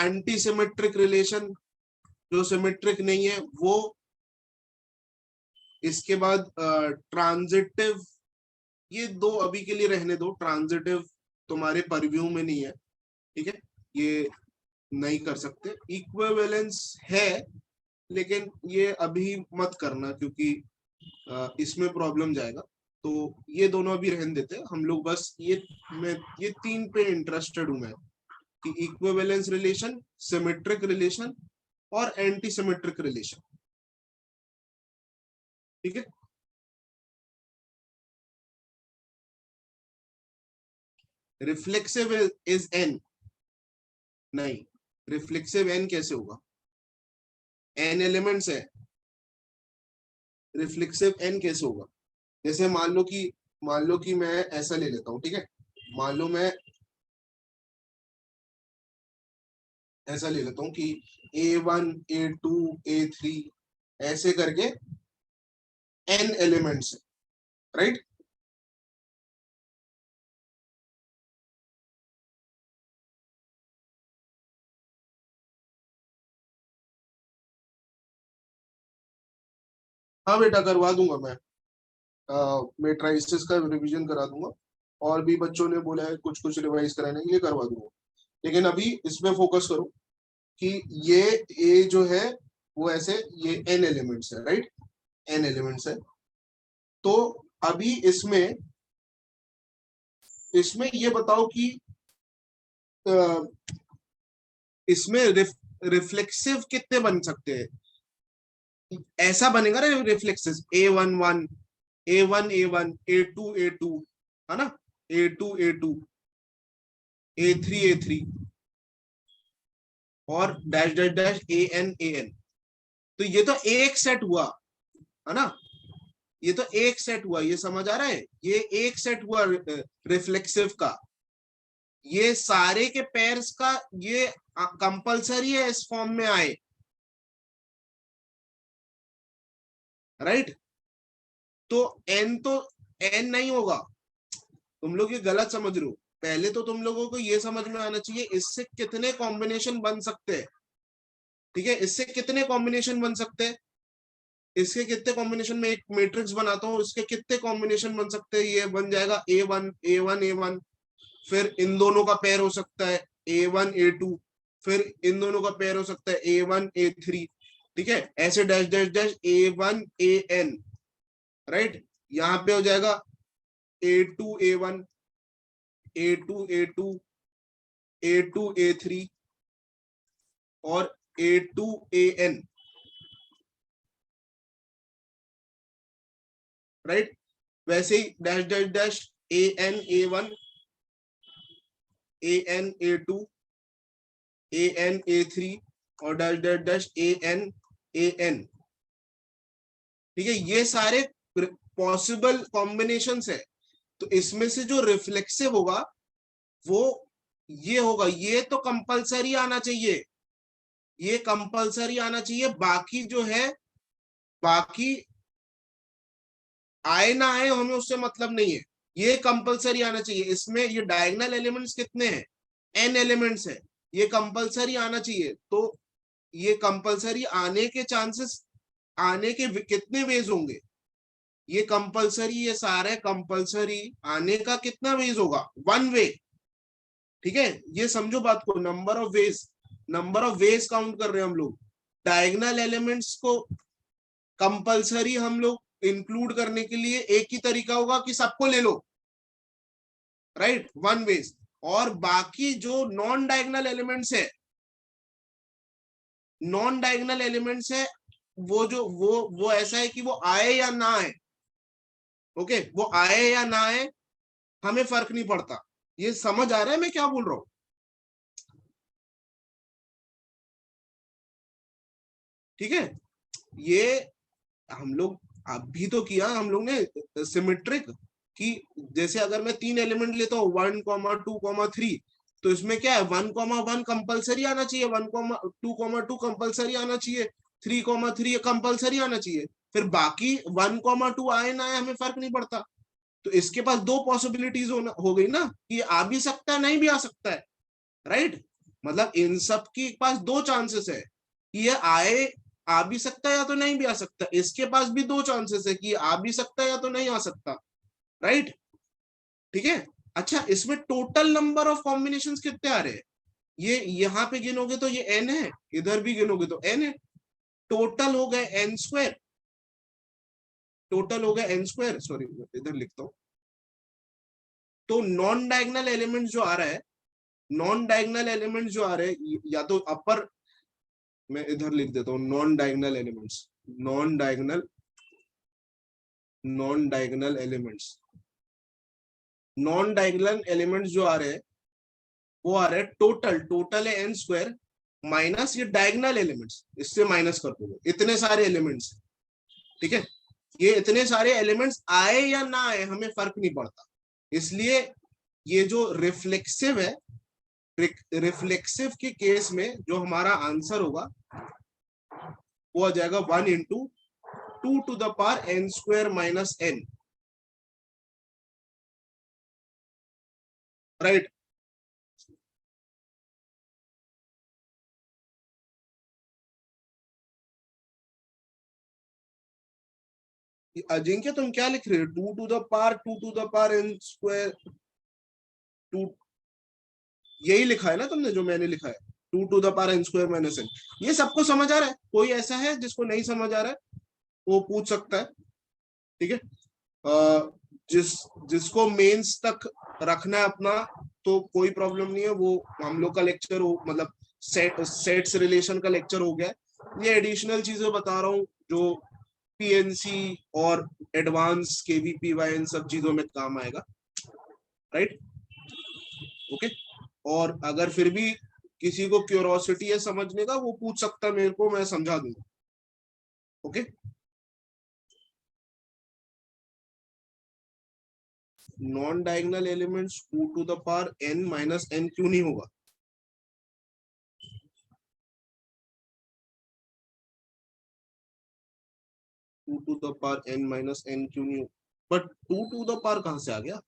anti-symmetric relation, जो सिमेट्रिक नहीं है वो। इसके बाद ट्रांजिटिव, ये दो अभी के लिए रहने दो, ट्रांजिटिव तुम्हारे परव्यू में नहीं है। ठीक है, ये नहीं कर सकते। इक्विवेलेंस है, लेकिन ये अभी मत करना क्योंकि इसमें प्रॉब्लम जाएगा, तो ये दोनों अभी रहने देते हैं हम लोग। बस ये 3 पे इंटरेस्टेड हूं मैं। कि इक्विवेलेंस रिलेशन, सिमेट्रिक रिलेशन और एंटी सिमेट्रिक रिलेशन। ठीक है, रिफ्लेक्सिव इज एन, नहीं, रिफ्लेक्सिव एन कैसे होगा, एन एलिमेंट्स है, रिफ्लेक्सिव एन कैसे होगा। जैसे मान लो कि मैं ऐसा ले लेता हूं, ठीक है, मान लो मैं ऐसा ले लेता हूं कि A1 A2 A3 ऐसे करके n एलिमेंट्स है, राइट। हाँ बेटा, करवा दूंगा मैं, मैट्राइसिस का रिवीजन करा दूंगा, और भी बच्चों ने बोला है कुछ कुछ रिवाइज कराने के लिए, करवा दूंगा। लेकिन अभी इसमें फोकस करो कि ये ए जो है वो ऐसे, ये एन एलिमेंट्स है, राइट, एन एलिमेंट्स है। तो अभी इसमें इसमें ये बताओ कि अ, इसमें रिफ्लेक्सिव कितने बन सकते हैं। ऐसा बनेगा ना रिफ्लेक्सिव, A11 A1 A2 है ना, A2 A3 और डैश डैश डैश AN। तो ये तो एक सेट हुआ है ना, ये तो एक सेट हुआ, ये समझ आ रहा है, ये एक सेट हुआ रिफ्लेक्सिव का। ये सारे के पेयर्स का ये कंपलसरी है इस फॉर्म में आए, राइट। तो एन नहीं होगा, तुम लोग ये गलत समझ रहे हो। पहले तो तुम लोगों को ये समझ में आना चाहिए इससे कितने कॉम्बिनेशन बन सकते हैं। ठीक है, इससे कितने कॉम्बिनेशन बन सकते हैं, इसके कितने कॉम्बिनेशन में एक मैट्रिक्स बनाता हूं, इसके कितने कॉम्बिनेशन बन सकते हैं। ये बन जाएगा A1 फिर इन दोनों का पेयर हो सकता है A1 A2, फिर इन दोनों का पेयर हो सकता है A1 A3। ठीक है, ऐसे dash dash dash A1 AN, right. यहां पे हो जाएगा A2 A1 A2 A2 A2 A3 और A2 AN, राइट। वैसे ही dash dash dash AN A1 AN A2 AN A3 और dash dash dash AN AN। ठीक है, ये सारे पॉसिबल कॉम्बिनेशंस है। तो इसमें से जो रिफ्लेक्सिव होगा वो ये होगा, ये तो कंपलसरी आना चाहिए, ये कंपलसरी आना चाहिए। बाकी जो है, बाकी आए ना आए हमें उससे मतलब नहीं है, ये कंपलसरी आना चाहिए। इसमें ये डायगोनल एलिमेंट्स कितने हैं, n एलिमेंट्स है, ये कंपलसरी आना चाहिए। तो ये कंपलसरी आने के चांसेस, आने के कितने वेज होंगे, ये कंपलसरी, ये सारे कंपलसरी आने का कितना वेज होगा, वन वे। ठीक है, ये समझो बात को, नंबर ऑफ वेज काउंट कर रहे हैं हम लोग। डायगोनल एलिमेंट्स को कंपलसरी हम लोग इंक्लूड करने के लिए एक ही तरीका होगा कि सबको ले लो, राइट, वन वेज। और बाकी जो नॉन डायगोनल एलिमेंट्स है, नॉन डायगोनल एलिमेंट्स है, वो जो वो ऐसा है कि वो आए या ना आए, ओके, वो आए या ना आए हमें फर्क नहीं पड़ता। ये समझ आ रहा है मैं क्या बोल रहा हूं। ठीक है, ये हम लोग अभी तो किया हम लोग ने सिमेट्रिक, कि जैसे अगर मैं तीन एलिमेंट लेता हूँ 1 2 3, तो इसमें क्या है, 1 1 कंपलसरी आना चाहिए, 1 2 कंपलसरी आना चाहिए, 3 3 कंपलसरी आना चाहिए। फिर बाकी 1 2 आए ना आए हमें फर्क नहीं पड़ता। तो इसके पास दो पॉसिबिलिटीज हो गई ना, कि आ भी सकता है नहीं भी आ सकता है, राइट। मतलब इन सब के पास दो चांसेस है कि ये आए, आ भी सकता है या तो नहीं भी आ सकता। इसके पास भी दो चांसेस है कि आ भी सकता है या तो नहीं आ सकता, राइट। ठीक है, अच्छा, इसमें टोटल नंबर ऑफ कॉम्बिनेशन कितने आ रहे हैं, ये यहाँ पे गिनोगे तो ये n है, इधर भी गिनोगे तो n है, टोटल हो गए n², टोटल हो गए n², सॉरी इधर लिखता हूं। तो नॉन डायगोनल एलिमेंट जो आ रहा है नॉन डायगोनल एलिमेंट जो आ रहे हैं, या तो अपर, मैं इधर लिख देता हूँ, non diagonal elements, non diagonal, non diagonal elements, non diagonal elements जो आ रहे हैं वो आ रहे हैं टोटल, टोटल है एन स्क्वायर माइनस ये डायगोनल एलिमेंट्स, इससे माइनस कर दोगे इतने सारे एलिमेंट्स। ठीक है, ये इतने सारे एलिमेंट्स आए या ना आए हमें फर्क नहीं पड़ता, इसलिए ये जो रिफ्लेक्सिव है, रिफ्लेक्सिव के केस में जो हमारा आंसर होगा वो आ जाएगा 1 × 2⁴ n²-n, राइट। अजिंक्य तुम क्या लिख रहे हो, 2 टू द पावर टू, यही लिखा है ना तुमने जो मैंने लिखा है, 2 टू द पावर n²-n। ये सबको समझ आ रहा है, कोई ऐसा है जिसको नहीं समझ आ रहा है वो पूछ सकता है। ठीक है, जिस जिसको मेंस तक रखना है अपना तो कोई प्रॉब्लम नहीं है, वो हम लोग का लेक्चर हो, मतलब सेट्स रिलेशन का लेक्चर हो गया। ये एडिशनल चीजें बता रहा हूँ जो पीएनसी और एडवांस केवीपीवाई इन सब चीजों में काम आएगा, राइट। ओके, और अगर फिर भी किसी को क्यूरोसिटी है समझने का, वो पूछ सकता है मेरे को, मैं समझा दूंगा। Okay, non diagonal elements 2 to the power n-n क्यों नहीं होगा? 2 टू द पावर n-n क्यों नहीं होगा? बट 2 टू द पावर कहां से आ गया?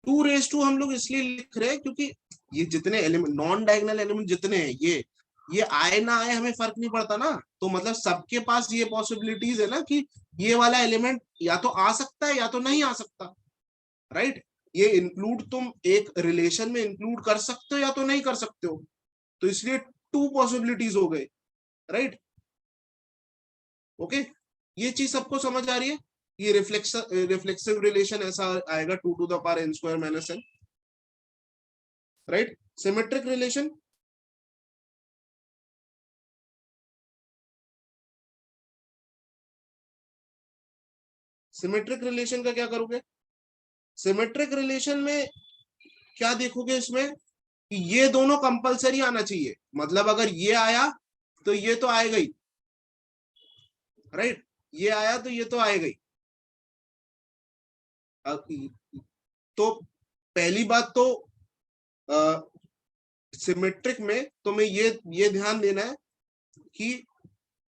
टू रेस टू हम लोग इसलिए लिख रहे हैं क्योंकि ये जितने एलिमेंट, नॉन डायगोनल एलिमेंट जितने हैं, ये आए ना आए हमें फर्क नहीं पड़ता ना, तो मतलब सबके पास ये पॉसिबिलिटीज है ना कि ये वाला एलिमेंट या तो आ सकता है या तो नहीं आ सकता, राइट। ये इंक्लूड तुम एक रिलेशन में इंक्लूड कर सकते हो या तो नहीं कर सकते हो, तो इसलिए टू पॉसिबिलिटीज हो गए, राइट। ओके, ये चीज सबको समझ आ रही है? ये रिफ्लेक्सिव रिलेशन ऐसा आएगा 2 to the power n²-n, right. Symmetric relation, symmetric relation का क्या करोगे? सिमेट्रिक रिलेशन में क्या देखोगे इसमें कि ये दोनों कंपलसरी आना चाहिए, मतलब अगर ये आया तो ये तो आएगा ही, राइट। ये आया तो ये तो आएगा ही। तो पहली बात तो सिमेट्रिक में तुम्हें ये ध्यान देना है कि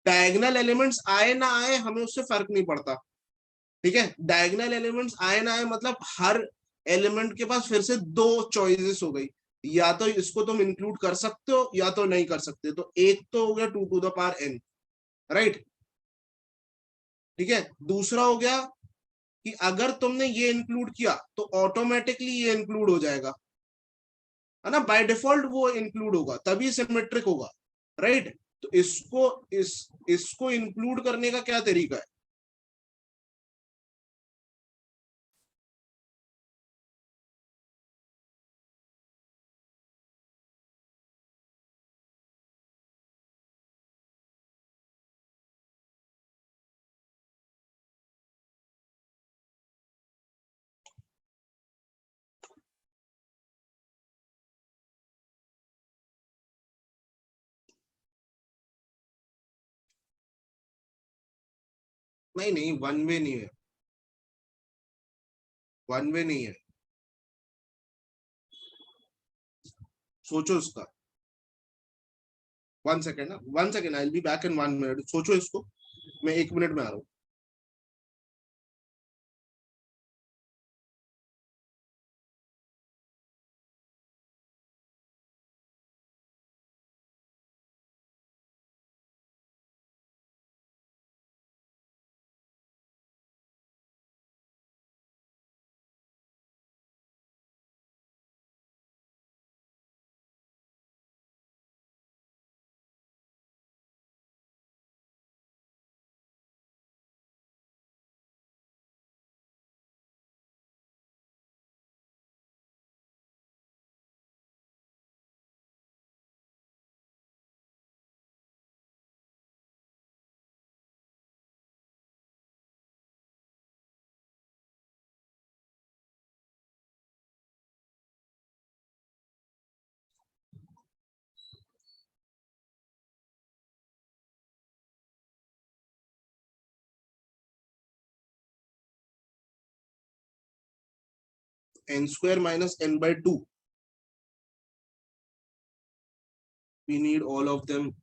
डायगोनल एलिमेंट्स आए ना आए हमें उससे फर्क नहीं पड़ता। ठीक है, डायगोनल एलिमेंट्स आए ना आए मतलब हर एलिमेंट के पास फिर से दो चॉइसेस हो गई, या तो इसको तुम इंक्लूड कर सकते हो या तो नहीं कर सकते, तो एक तो हो गया 2 to the power n, right. ठीक है, दूसरा हो गया कि अगर तुमने ये इंक्लूड किया तो ऑटोमेटिकली ये इंक्लूड हो जाएगा, है ना, बाय डिफॉल्ट वो इंक्लूड होगा तभी सिमेट्रिक होगा, राइट। तो इसको इंक्लूड करने का क्या तरीका है? नहीं नहीं, वन वे नहीं है, वन वे नहीं है, सोचो इसका। 1 सेकेंड ना, 1 second, I will be back in 1 minute, सोचो इसको, मैं 1 मिनट में आ रहा हूँ। n square minus n by 2. We need all of them.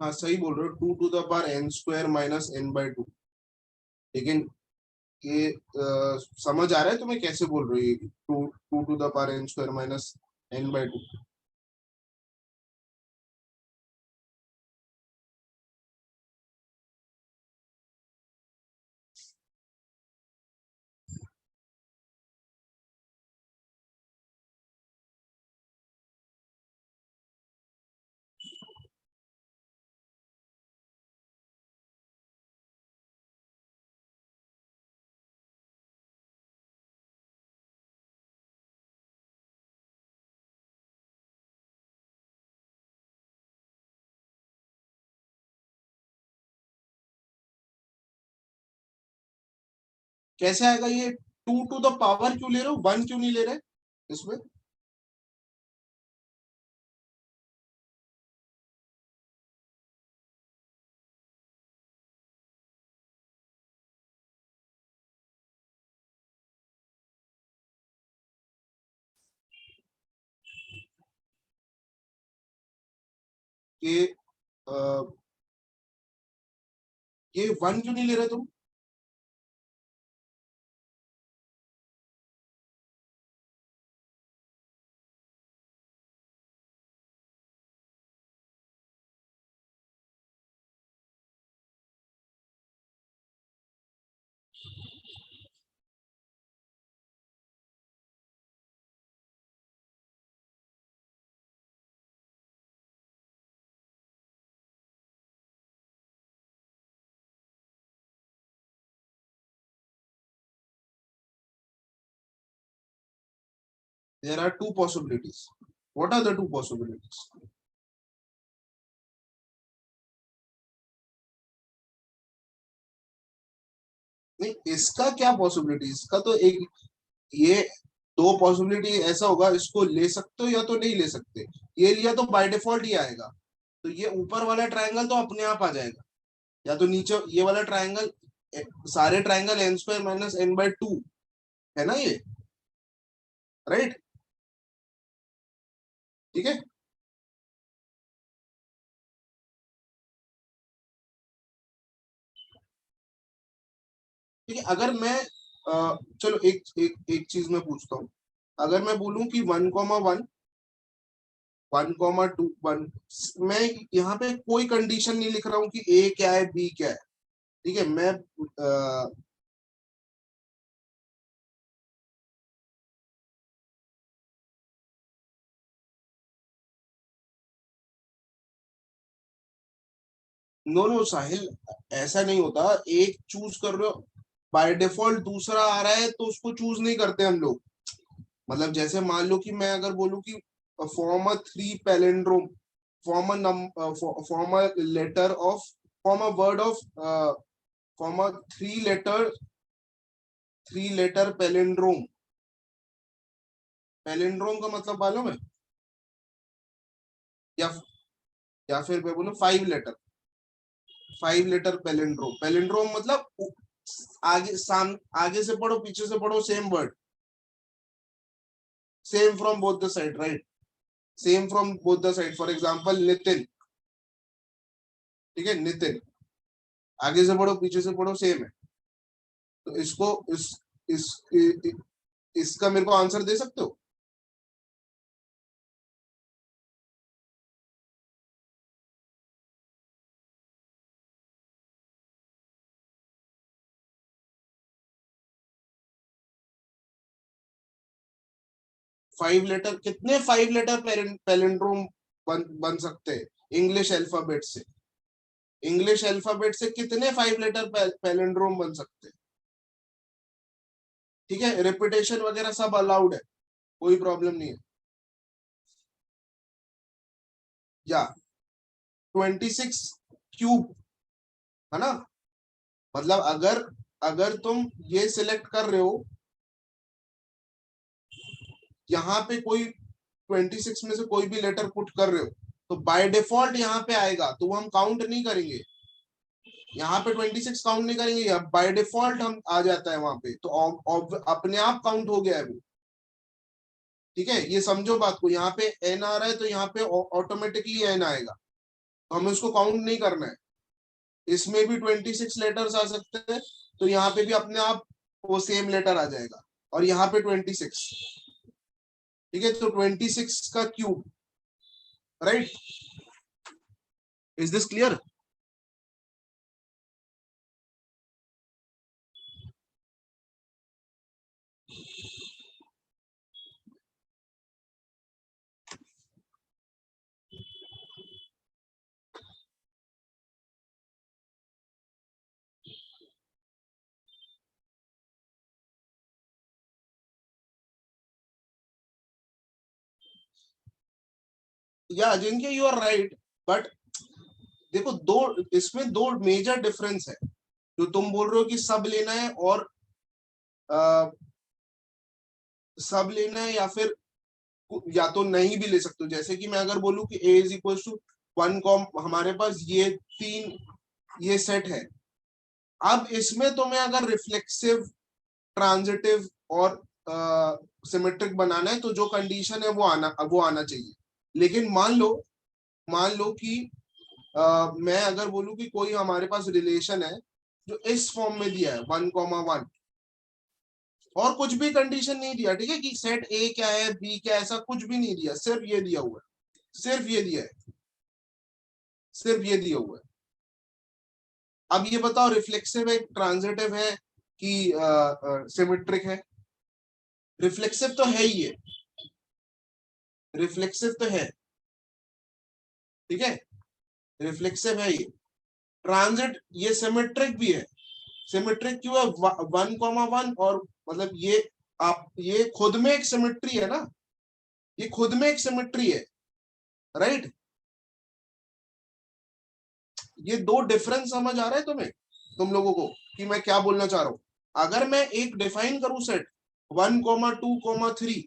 हाँ सही बोल रहे हो, 2 to the power n square minus n by 2. लेकिन ये समझ आ रहा है तुम्हें कैसे बोल रही है? 2 to the power n square minus n by 2. कैसे आएगा ये? 2 to the power क्यों ले रहे हो, 1 क्यों नहीं ले रहे इसमें? ये ये 1 क्यों नहीं ले रहे तुम? There are two possibilities. What are the two possibilities? नहीं, इसका क्या पॉसिबिलिटी? इसका तो एक ये दो पॉसिबिलिटी ऐसा होगा, इसको ले सकते हो या तो नहीं ले सकते. ये लिया तो बाय डिफॉल्ट ही आएगा. तो ये ऊपर वाला ट्रायंगल तो अपने आप आ जाएगा, या तो नीचे ये वाला ट्रायंगल. सारे triangle n square minus n by 2 है ना ये, राइट? ठीक है. ठीक है, अगर मैं चलो एक एक एक चीज मैं पूछता हूँ. अगर मैं बोलूं कि 1,1 1,2 1, मैं यहाँ पे कोई कंडीशन नहीं लिख रहा हूँ कि ए क्या है बी क्या है. ठीक है, मैं नो नो साहिल, ऐसा नहीं होता. एक चूज कर रहे हो, बाय डिफॉल्ट दूसरा आ रहा है तो उसको चूज नहीं करते हम लोग. मतलब जैसे मान लो कि मैं अगर बोलूं कि form a 3 palindrome, form a form a letter of, form a word of, form a 3 letter palindrome. Palindrome का मतलब मालूम है? या फिर मैं बोलूं 5 लेटर पैलिंड्रोम. पैलिंड्रोम मतलब आगे से पढ़ो पीछे से पढ़ो, same word, same from both the side, right? Same from both the side. For example Nitin. ठीक है, नितिन आगे से पढ़ो पीछे से पढ़ो सेम है. तो इसको इस, इसका मेरे को आंसर दे सकते हो? फाइव लेटर कितने 5 लेटर पैलिंड्रोम बन सकते हैं इंग्लिश अल्फाबेट से? इंग्लिश अल्फाबेट से कितने 5 लेटर पैलिंड्रोम बन सकते हैं? ठीक है, रिपीटेशन वगैरह सब अलाउड है, कोई प्रॉब्लम नहीं है. या 26 क्यूब, है ना? मतलब अगर अगर तुम ये सिलेक्ट कर रहे हो, यहाँ पे कोई 26 में से कोई भी लेटर पुट कर रहे हो तो बाय डिफॉल्ट यहाँ पे आएगा, तो वो हम काउंट नहीं करेंगे, यहाँ पे 26 काउंट नहीं करेंगे, बाय डिफॉल्ट हम आ जाता है वहां पे, तो अपने आप काउंट हो गया है वो। ठीक है, ये समझो बात को, यहाँ पे एन आ रहा है तो यहाँ पे ऑटोमेटिकली एन आएगा, तो हमें उसको काउंट नहीं करना है। इसमें भी 26 लेटर्स आ सकते हैं, तो यहाँ पे भी अपने आप वो सेम लेटर आ जाएगा, और यहाँ पे 26। ठीक है, तो 26 का cube, right, is this clear? या Ajinkya, you are right, but देखो दो, इसमें दो मेजर डिफरेंस है। जो तुम बोल रहे हो कि सब लेना है और सब लेना है, या फिर या तो नहीं भी ले सकते हो। जैसे कि मैं अगर बोलूं कि a इज इक्वल टू 1, हमारे पास ये तीन ये सेट है। अब इसमें तो मैं अगर रिफ्लेक्सिव, ट्रांजिटिव और सिमेट्रिक बनाना है तो जो कंडीशन है वो आना चाहिए। लेकिन मान लो कि मैं अगर बोलूं कि कोई हमारे पास रिलेशन है जो इस फॉर्म में दिया है 1,1, और कुछ भी कंडीशन नहीं दिया, ठीक है, कि सेट ए क्या है, बी क्या है, ऐसा कुछ भी नहीं दिया, सिर्फ ये दिया हुआ है, सिर्फ ये दिया है, सिर्फ ये दिया हुआ है। अब ये बताओ, रिफ्लेक्सिव है, ट्रांजिटिव है, कि सिमेट्रिक है? रिफ्लेक्सिव तो है ही है, रिफ्लेक्सिव तो है, ठीक है, रिफ्लेक्सिव है ये। ट्रांजिट, ये सिमेट्रिक भी है। सिमेट्रिक क्यों है? 1,1, और मतलब ये आप, ये खुद में एक सिमेट्री है ना, ये खुद में एक सिमेट्री है, राइट। ये दो डिफरेंस समझ आ रहा है तुम्हें, तुम लोगों को, कि मैं क्या बोलना चाह रहा हूं? अगर मैं एक डिफाइन करूं सेट 1,2,3,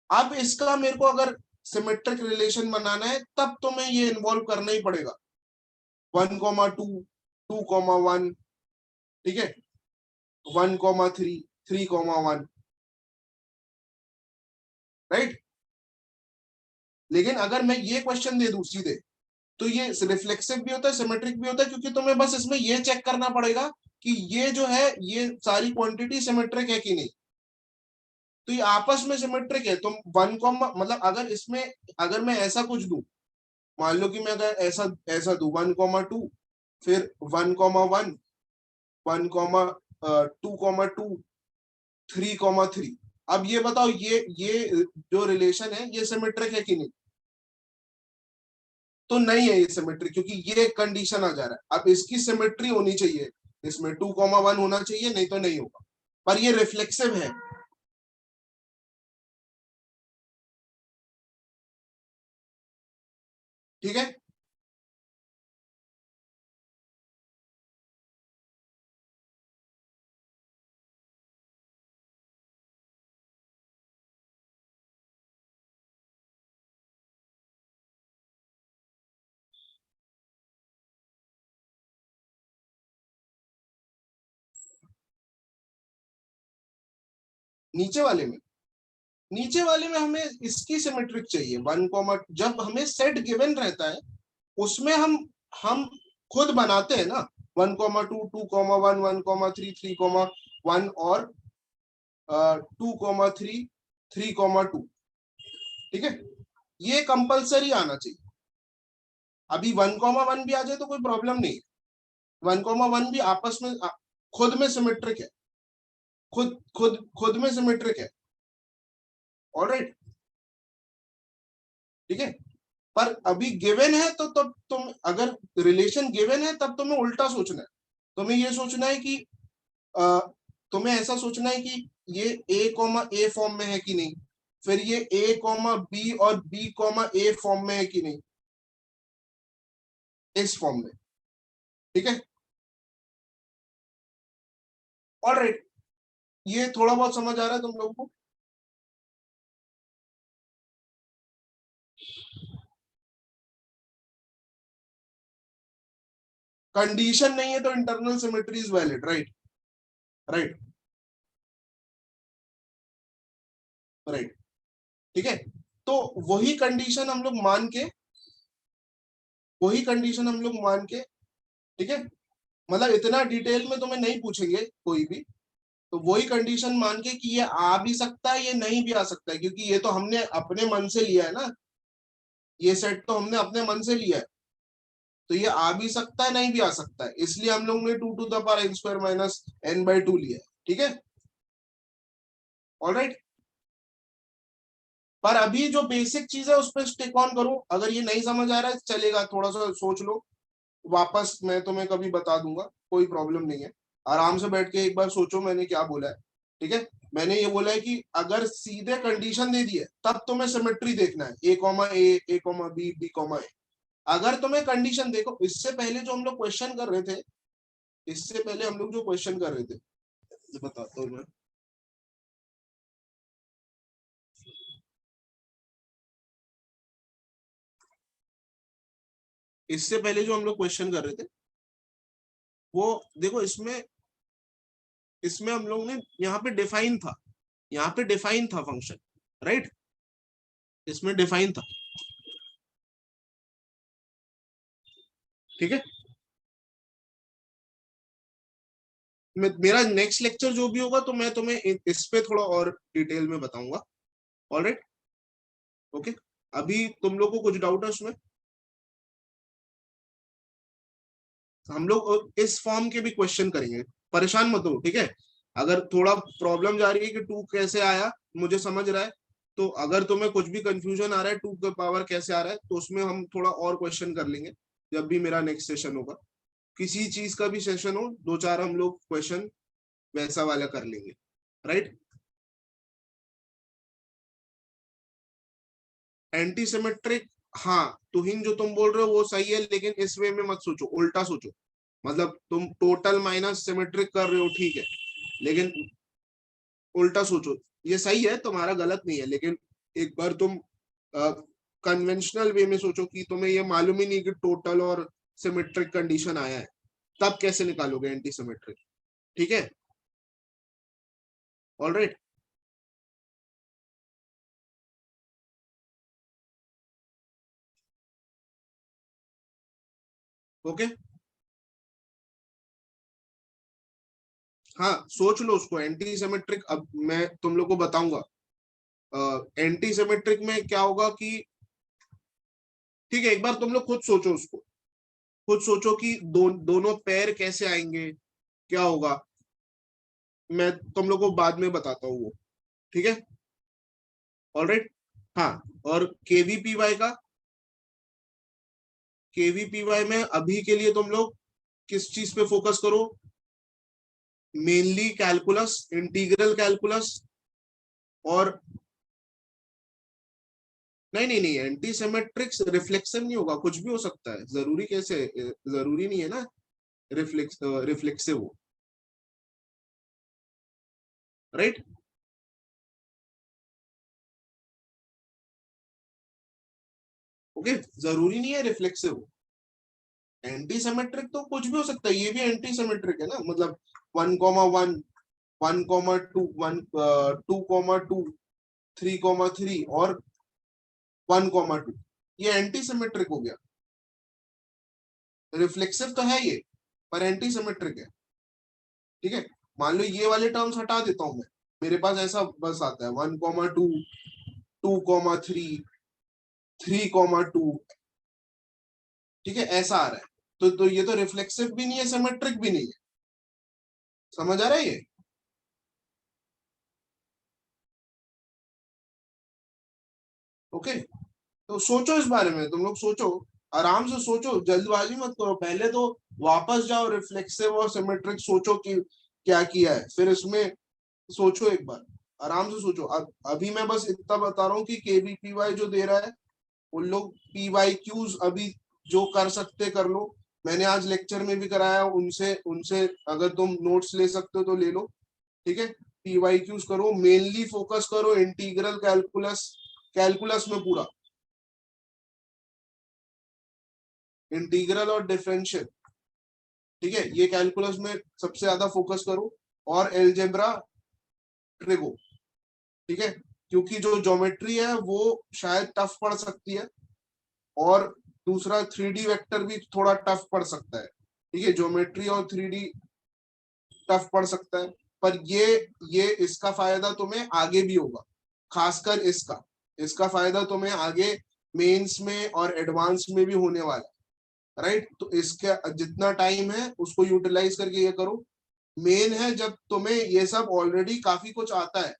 अब इसका मेरे को अगर सिमेट्रिक रिलेशन बनाना है तब तो मैं ये इन्वॉल्व करना ही पड़ेगा, 1,2, 2,1, ठीक है, 1,3, 3,1, राइट। लेकिन अगर मैं ये क्वेश्चन दे दूं सीधे, तो ये रिफ्लेक्सिव भी होता है, सिमेट्रिक भी होता है, क्योंकि तुम्हें बस इसमें ये चेक करना पड़ेगा कि ये जो है ये सारी क्वांटिटी सिमेट्रिक है कि नहीं। तो ये आपस में सिमेट्रिक है। तुम 1, मतलब अगर इसमें, अगर मैं ऐसा कुछ दूं, मान लो कि मैं अगर ऐसा ऐसा दूं 1,2, फिर 1,1, 1,2,2, 3,3, अब ये बताओ, ये जो रिलेशन है ये सिमेट्रिक है कि नहीं? तो नहीं है ये सिमेट्री, क्योंकि ये कंडीशन आ जा रहा है। अब इसकी सिमेट्री होनी चाहिए, इसमें 2,1 होना चाहिए, नहीं तो नहीं होगा। पर ये रिफ्लेक्सिव है, ठीक है। नीचे वाले में, नीचे वाले में हमें इसकी सिमेट्रिक चाहिए, 1, जब हमें सेट गिवन रहता है उसमें हम खुद बनाते हैं ना, 1,2, 2,1, 1,3, 3,1, और 2,3, 3,2, ठीक है। ये कंपलसरी आना चाहिए। अभी 1,1 भी आ जाए तो कोई प्रॉब्लम नहीं, 1,1 भी आपस में खुद में सिमेट्रिक है, खुद में सिमेट्रिक है, ऑलराइट, ठीक है। पर अभी गिवन है तो तब तुम, अगर रिलेशन गिवन है तब तुम्हें उल्टा सोचना है। तुम्हें ये सोचना है कि अ, तुम्हें ऐसा सोचना है कि ये a, a फॉर्म में है कि नहीं, फिर ये a, b और b, a फॉर्म में है कि नहीं, इस फॉर्म में, ठीक है, ऑलराइट। ये थोड़ा बहुत समझ आ रहा है तुम लोगों को? कंडीशन नहीं है तो internal symmetry is valid, right? Right, right, ठीक है। तो वही कंडीशन हम लोग मान के, वही कंडीशन हम लोग मान के, ठीक है, मतलब इतना डिटेल में तुम्हें नहीं पूछेंगे कोई भी, तो वही कंडीशन मान के कि ये आ भी सकता है, ये नहीं भी आ सकता है, क्योंकि ये तो हमने अपने मन से लिया है ना, ये सेट तो हमने अपने मन से लिया है, तो ये आ भी सकता है, नहीं भी आ सकता है, इसलिए हम लोग ने 2 to the power n² minus n/2 लिया है, ठीक है, ऑलराइट। पर अभी जो बेसिक चीज है उस पर स्टिक ऑन करो, अगर ये नहीं समझ आ रहा है चलेगा, थोड़ा सा सोच लो, वापस मैं तुम्हें कभी बता दूंगा, कोई प्रॉब्लम नहीं है, आराम से बैठ के एक बार सोचो मैंने क्या बोला है, ठीक है। मैंने ये बोला है कि अगर सीधे कंडीशन दे दी है तब तुम्हें सिमेट्री देखना है, a, b, a। अगर तुम्हें कंडीशन देखो, इससे पहले जो हम लोग क्वेश्चन कर रहे थे, इससे पहले हम लोग जो क्वेश्चन कर रहे थे, बताता हूँ मैं। इससे पहले जो हम लोग क्वेश्चन कर रहे थे, वो देखो, इसमें इसमें हम लोग ने यहाँ पे डिफाइन था, यहाँ पे डिफाइन था फंक्शन, राइट, इसमें डिफाइन था, ठीक है। मेरा नेक्स्ट लेक्चर जो भी होगा तो मैं तुम्हें इस पे थोड़ा और डिटेल में बताऊंगा, ऑलराइट, ओके। अभी तुम लोग को कुछ डाउट है उसमें? हम लोग इस फॉर्म के भी क्वेश्चन करेंगे, परेशान मत हो, ठीक है। अगर थोड़ा प्रॉब्लम जा रही है कि 2 कैसे आया, मुझे समझ रहा है, तो अगर तुम्हें कुछ भी कंफ्यूजन आ रहा है 2 का पावर कैसे आ रहा है, तो उसमें हम थोड़ा और क्वेश्चन कर लेंगे जब भी मेरा नेक्स्ट सेशन होगा, किसी चीज का भी सेशन हो, 2-4 हम लोग क्वेश्चन वैसा वाला कर लेंगे, राइट। एंटी सिमेट्रिक, हाँ, तुहिन जो तुम बोल रहे हो वो सही है, लेकिन इस वे में मत सोचो, उल्टा सोचो, मतलब तुम टोटल माइनस सिमेट्रिक कर रहे हो, ठीक है, लेकिन उल्टा सोचो, ये सही है, तुम्हारा गलत नहीं है, लेकिन एक बार तुम कन्वेंशनल वे में सोचो कि तुम्हें ये मालूम ही नहीं कि टोटल और सिमेट्रिक कंडीशन आया है, तब कैसे निकालोगे एंटी सिमेट्रिक, ठीक है, ऑलराइट। ओके, हाँ, सोच लो उसको एंटी सिमेट्रिक, अब मैं तुम लोग को बताऊंगा एंटी सिमेट्रिक में क्या होगा कि, ठीक है, एक बार तुम लोग खुद सोचो उसको, खुद सोचो कि दोनों पैर कैसे आएंगे, क्या होगा, मैं तुम लोग को बाद में बताता हूँ वो, ठीक है, ऑलराइट। हाँ, और केवीपीवाई का, केवीपीवाई में अभी के लिए तुम लोग किस चीज पे फोकस करो, मेनली कैलकुलस, इंटीग्रल कैलकुलस, और नहीं नहीं नहीं, एंटी सिमेट्रिक्स रिफ्लेक्सिव नहीं होगा, कुछ भी हो सकता है, जरूरी कैसे, जरूरी नहीं है ना रिफ्लेक्सिव हो, राइट। ओके, जरूरी नहीं है रिफ्लेक्सिव हो, एंटी सिमेट्रिक तो कुछ भी हो सकता है, ये भी एंटी सिमेट्रिक है ना, मतलब 1,1, 1,2, 2,2, 3,3 और 1,2, ये एंटी सिमेट्रिक हो गया, रिफ्लेक्सिव तो है ये, पर एंटी सिमेट्रिक है, ठीक है। मान लो ये वाले टर्म्स हटा देता हूं मैं, मेरे पास ऐसा बस आता है 1,2, 2,3, 3,2, ठीक है, ऐसा आ रहा है, तो ये तो रिफ्लेक्सिव भी नहीं है, सिमेट्रिक भी नहीं है, समझ आ रहा है ये? ओके, तो सोचो इस बारे में, तुम लोग सोचो, आराम से सोचो, जल्दबाजी मत करो, पहले तो वापस जाओ, रिफ्लेक्सिव और सिमेट्रिक सोचो कि क्या किया है, फिर इसमें सोचो एक बार, आराम से सोचो। अब अभी मैं बस इतना बता रहा हूँ कि केवीपीवाई जो दे रहा है, उन लोग पीवाई क्यूज अभी जो कर सकते कर लो, मैंने आज लेक्चर में भी कराया, उनसे उनसे अगर तुम नोट्स ले सकते हो तो ले लो, ठीक है। पीवाई क्यूज करो, मेनली फोकस करो इंटीग्रल कैलकुलस, कैलकुलस में पूरा इंटीग्रल और डिफरेंशियल, ठीक है, ये कैलकुलस में सबसे ज्यादा फोकस करो, और एलजेब्रा, ट्रिगो। ठीक है, क्योंकि जो ज्योमेट्री है वो शायद टफ पड़ सकती है, और दूसरा 3D वेक्टर भी थोड़ा टफ पड़ सकता है। ठीक है, ज्योमेट्री और 3D टफ पड़ सकता है, पर ये इसका फायदा तुम्हें आगे भी होगा, खासकर इसका इसका फायदा तुम्हें आगे मेंस में और एडवांस में भी होने वाला है। राइट, तो इसका जितना टाइम है उसको यूटिलाइज करके ये करो। मेन है जब तुम्हें ये सब ऑलरेडी काफी कुछ आता है।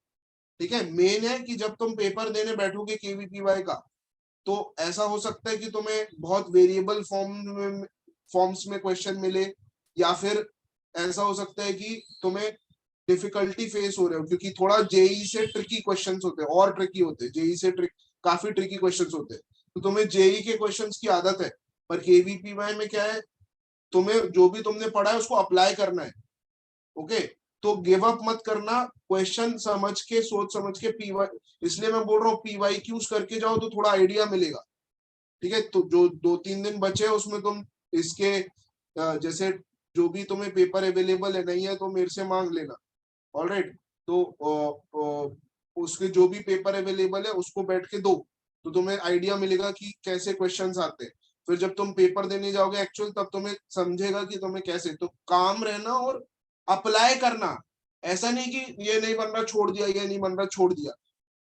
ठीक है, मेन है कि जब तुम पेपर देने बैठोगे केवीपीवाई का, तो ऐसा हो सकता है कि तुम्हें बहुत वेरिएबल फॉर्म्स में क्वेश्चन मिले, या फिर ऐसा हो सकता है कि तुम्हें डिफिकल्टी फेस हो रहे हो, क्योंकि थोड़ा जेई से ट्रिकी क्वेश्चंस होते हैं, और ट्रिकी होते हैं जेई से काफी ट्रिकी क्वेश्चंस होते हैं, तो तुम्हें जेई के क्वेश्चंस की आदत है। पर केवीपीवाई में क्या है, तुम्हें जो भी तुमने पढ़ा है उसको अप्लाई करना है। ओके, तो गिव अप मत करना, क्वेश्चन समझ के, सोच समझ के पीवाई, इसलिए मैं बोल रहा हूँ पीवाई क्यूज करके जाओ तो थोड़ा आइडिया मिलेगा। ठीक है, तो जो 2-3 दिन बचे हैं उसमें तुम इसके जैसे जो भी तुम्हें पेपर अवेलेबल है, नहीं है तो मेरे से मांग लेना। ऑलराइट, तो उसके जो भी पेपर अवेलेबल है उसको बैठ के दो, तो तुम्हें आइडिया मिलेगा कि कैसे क्वेश्चंस आते हैं। फिर जब तुम पेपर देने जाओगे एक्चुअल, तब तुम्हें समझेगा कि तुम्हें कैसे, तो काम रहना और अप्लाई करना। ऐसा नहीं कि ये नहीं बन रहा छोड़ दिया, ये नहीं बन रहा छोड़ दिया।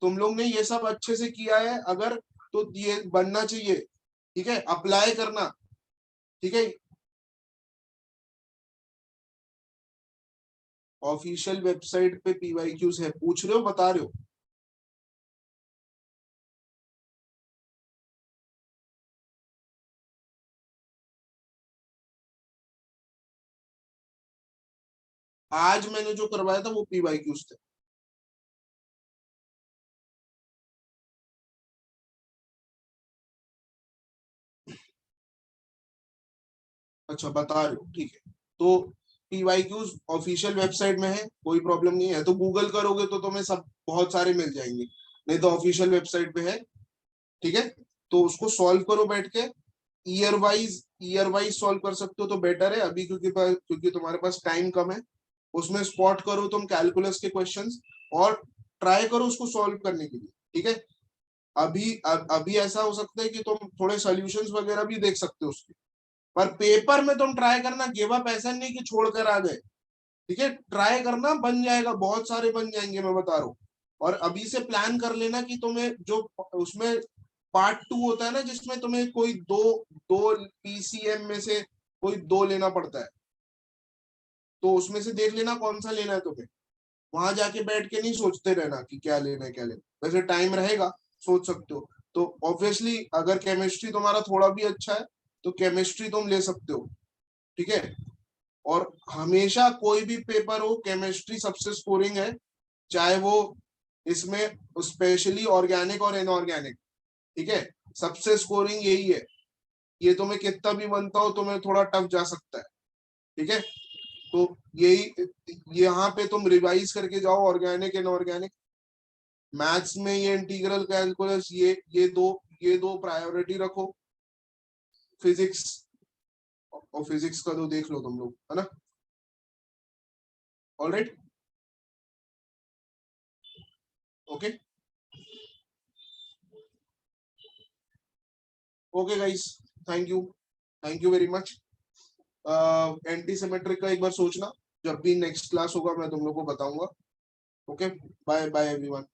तुम लोग ने ये सब अच्छे से किया है अगर, तो ये बनना चाहिए। ठीक है, अप्लाई करना। ठीक है, ऑफिशियल वेबसाइट पे पीवाईक्यूज है, पूछ रहे हो बता रहे हो? आज मैंने जो करवाया था वो पीवाईक्यूज थे। अच्छा, बता रहे हो, ठीक है। तो पीवाईक्यूज ऑफिशियल वेबसाइट में है, कोई प्रॉब्लम नहीं है, तो गूगल करोगे तो तुम्हें सब बहुत सारे मिल जाएंगे, नहीं तो ऑफिशियल वेबसाइट पे है। ठीक है, तो उसको सॉल्व करो बैठ के, ईयर वाइज सॉल्व कर सकते हो तो बेटर है अभी, क्योंकि तुम्हारे पास टाइम कम है। उसमें स्पॉट करो तुम कैलकुलस के क्वेश्चंस, और ट्राई करो उसको सॉल्व करने के लिए। ठीक है, अभी ऐसा हो सकता है कि तुम थोड़े सॉल्यूशंस वगैरह भी देख सकते हो उसके, पर पेपर में तुम ट्राई करना, गिव अप ऐसा नहीं कि छोड़कर आ गए। ठीक है, ट्राई करना, बन जाएगा, बहुत सारे बन जाएंगे, मैं बता रहा हूँ। और अभी से प्लान कर लेना कि तुम्हें जो उसमें पार्ट 2 होता है ना, जिसमें तुम्हें कोई दो दो पीसीएम में से कोई दो लेना पड़ता है, तो उसमें से देख लेना कौन सा लेना है तुम्हें। वहां जाके बैठ के नहीं सोचते रहना कि क्या लेना है क्या लेना, वैसे टाइम रहेगा, सोच सकते हो। तो ऑब्वियसली अगर केमिस्ट्री तुम्हारा थोड़ा भी अच्छा है तो केमिस्ट्री तुम ले सकते हो। ठीक है, और हमेशा कोई भी पेपर हो, केमिस्ट्री सबसे स्कोरिंग है, चाहे वो इसमें स्पेशली ऑर्गेनिक और इनऑर्गेनिक। ठीक है, सबसे स्कोरिंग यही है। ये तुम्हें कितना भी बनता हो, तुम्हें थोड़ा टफ जा सकता है। ठीक है, तो यही, यहाँ पे तुम रिवाइज करके जाओ, ऑर्गेनिक इनऑर्गेनिक। मैथ्स में ये इंटीग्रल कैलकुलस, ये दो प्रायोरिटी रखो। फिजिक्स, और फिजिक्स का तो देख लो तुम लोग, है ना? Alright, okay, okay guys, thank you, thank you very much. Anti symmetric का एक बार सोचना, जब भी नेक्स्ट क्लास होगा मैं तुम लोग को बताऊंगा। Okay, bye bye everyone.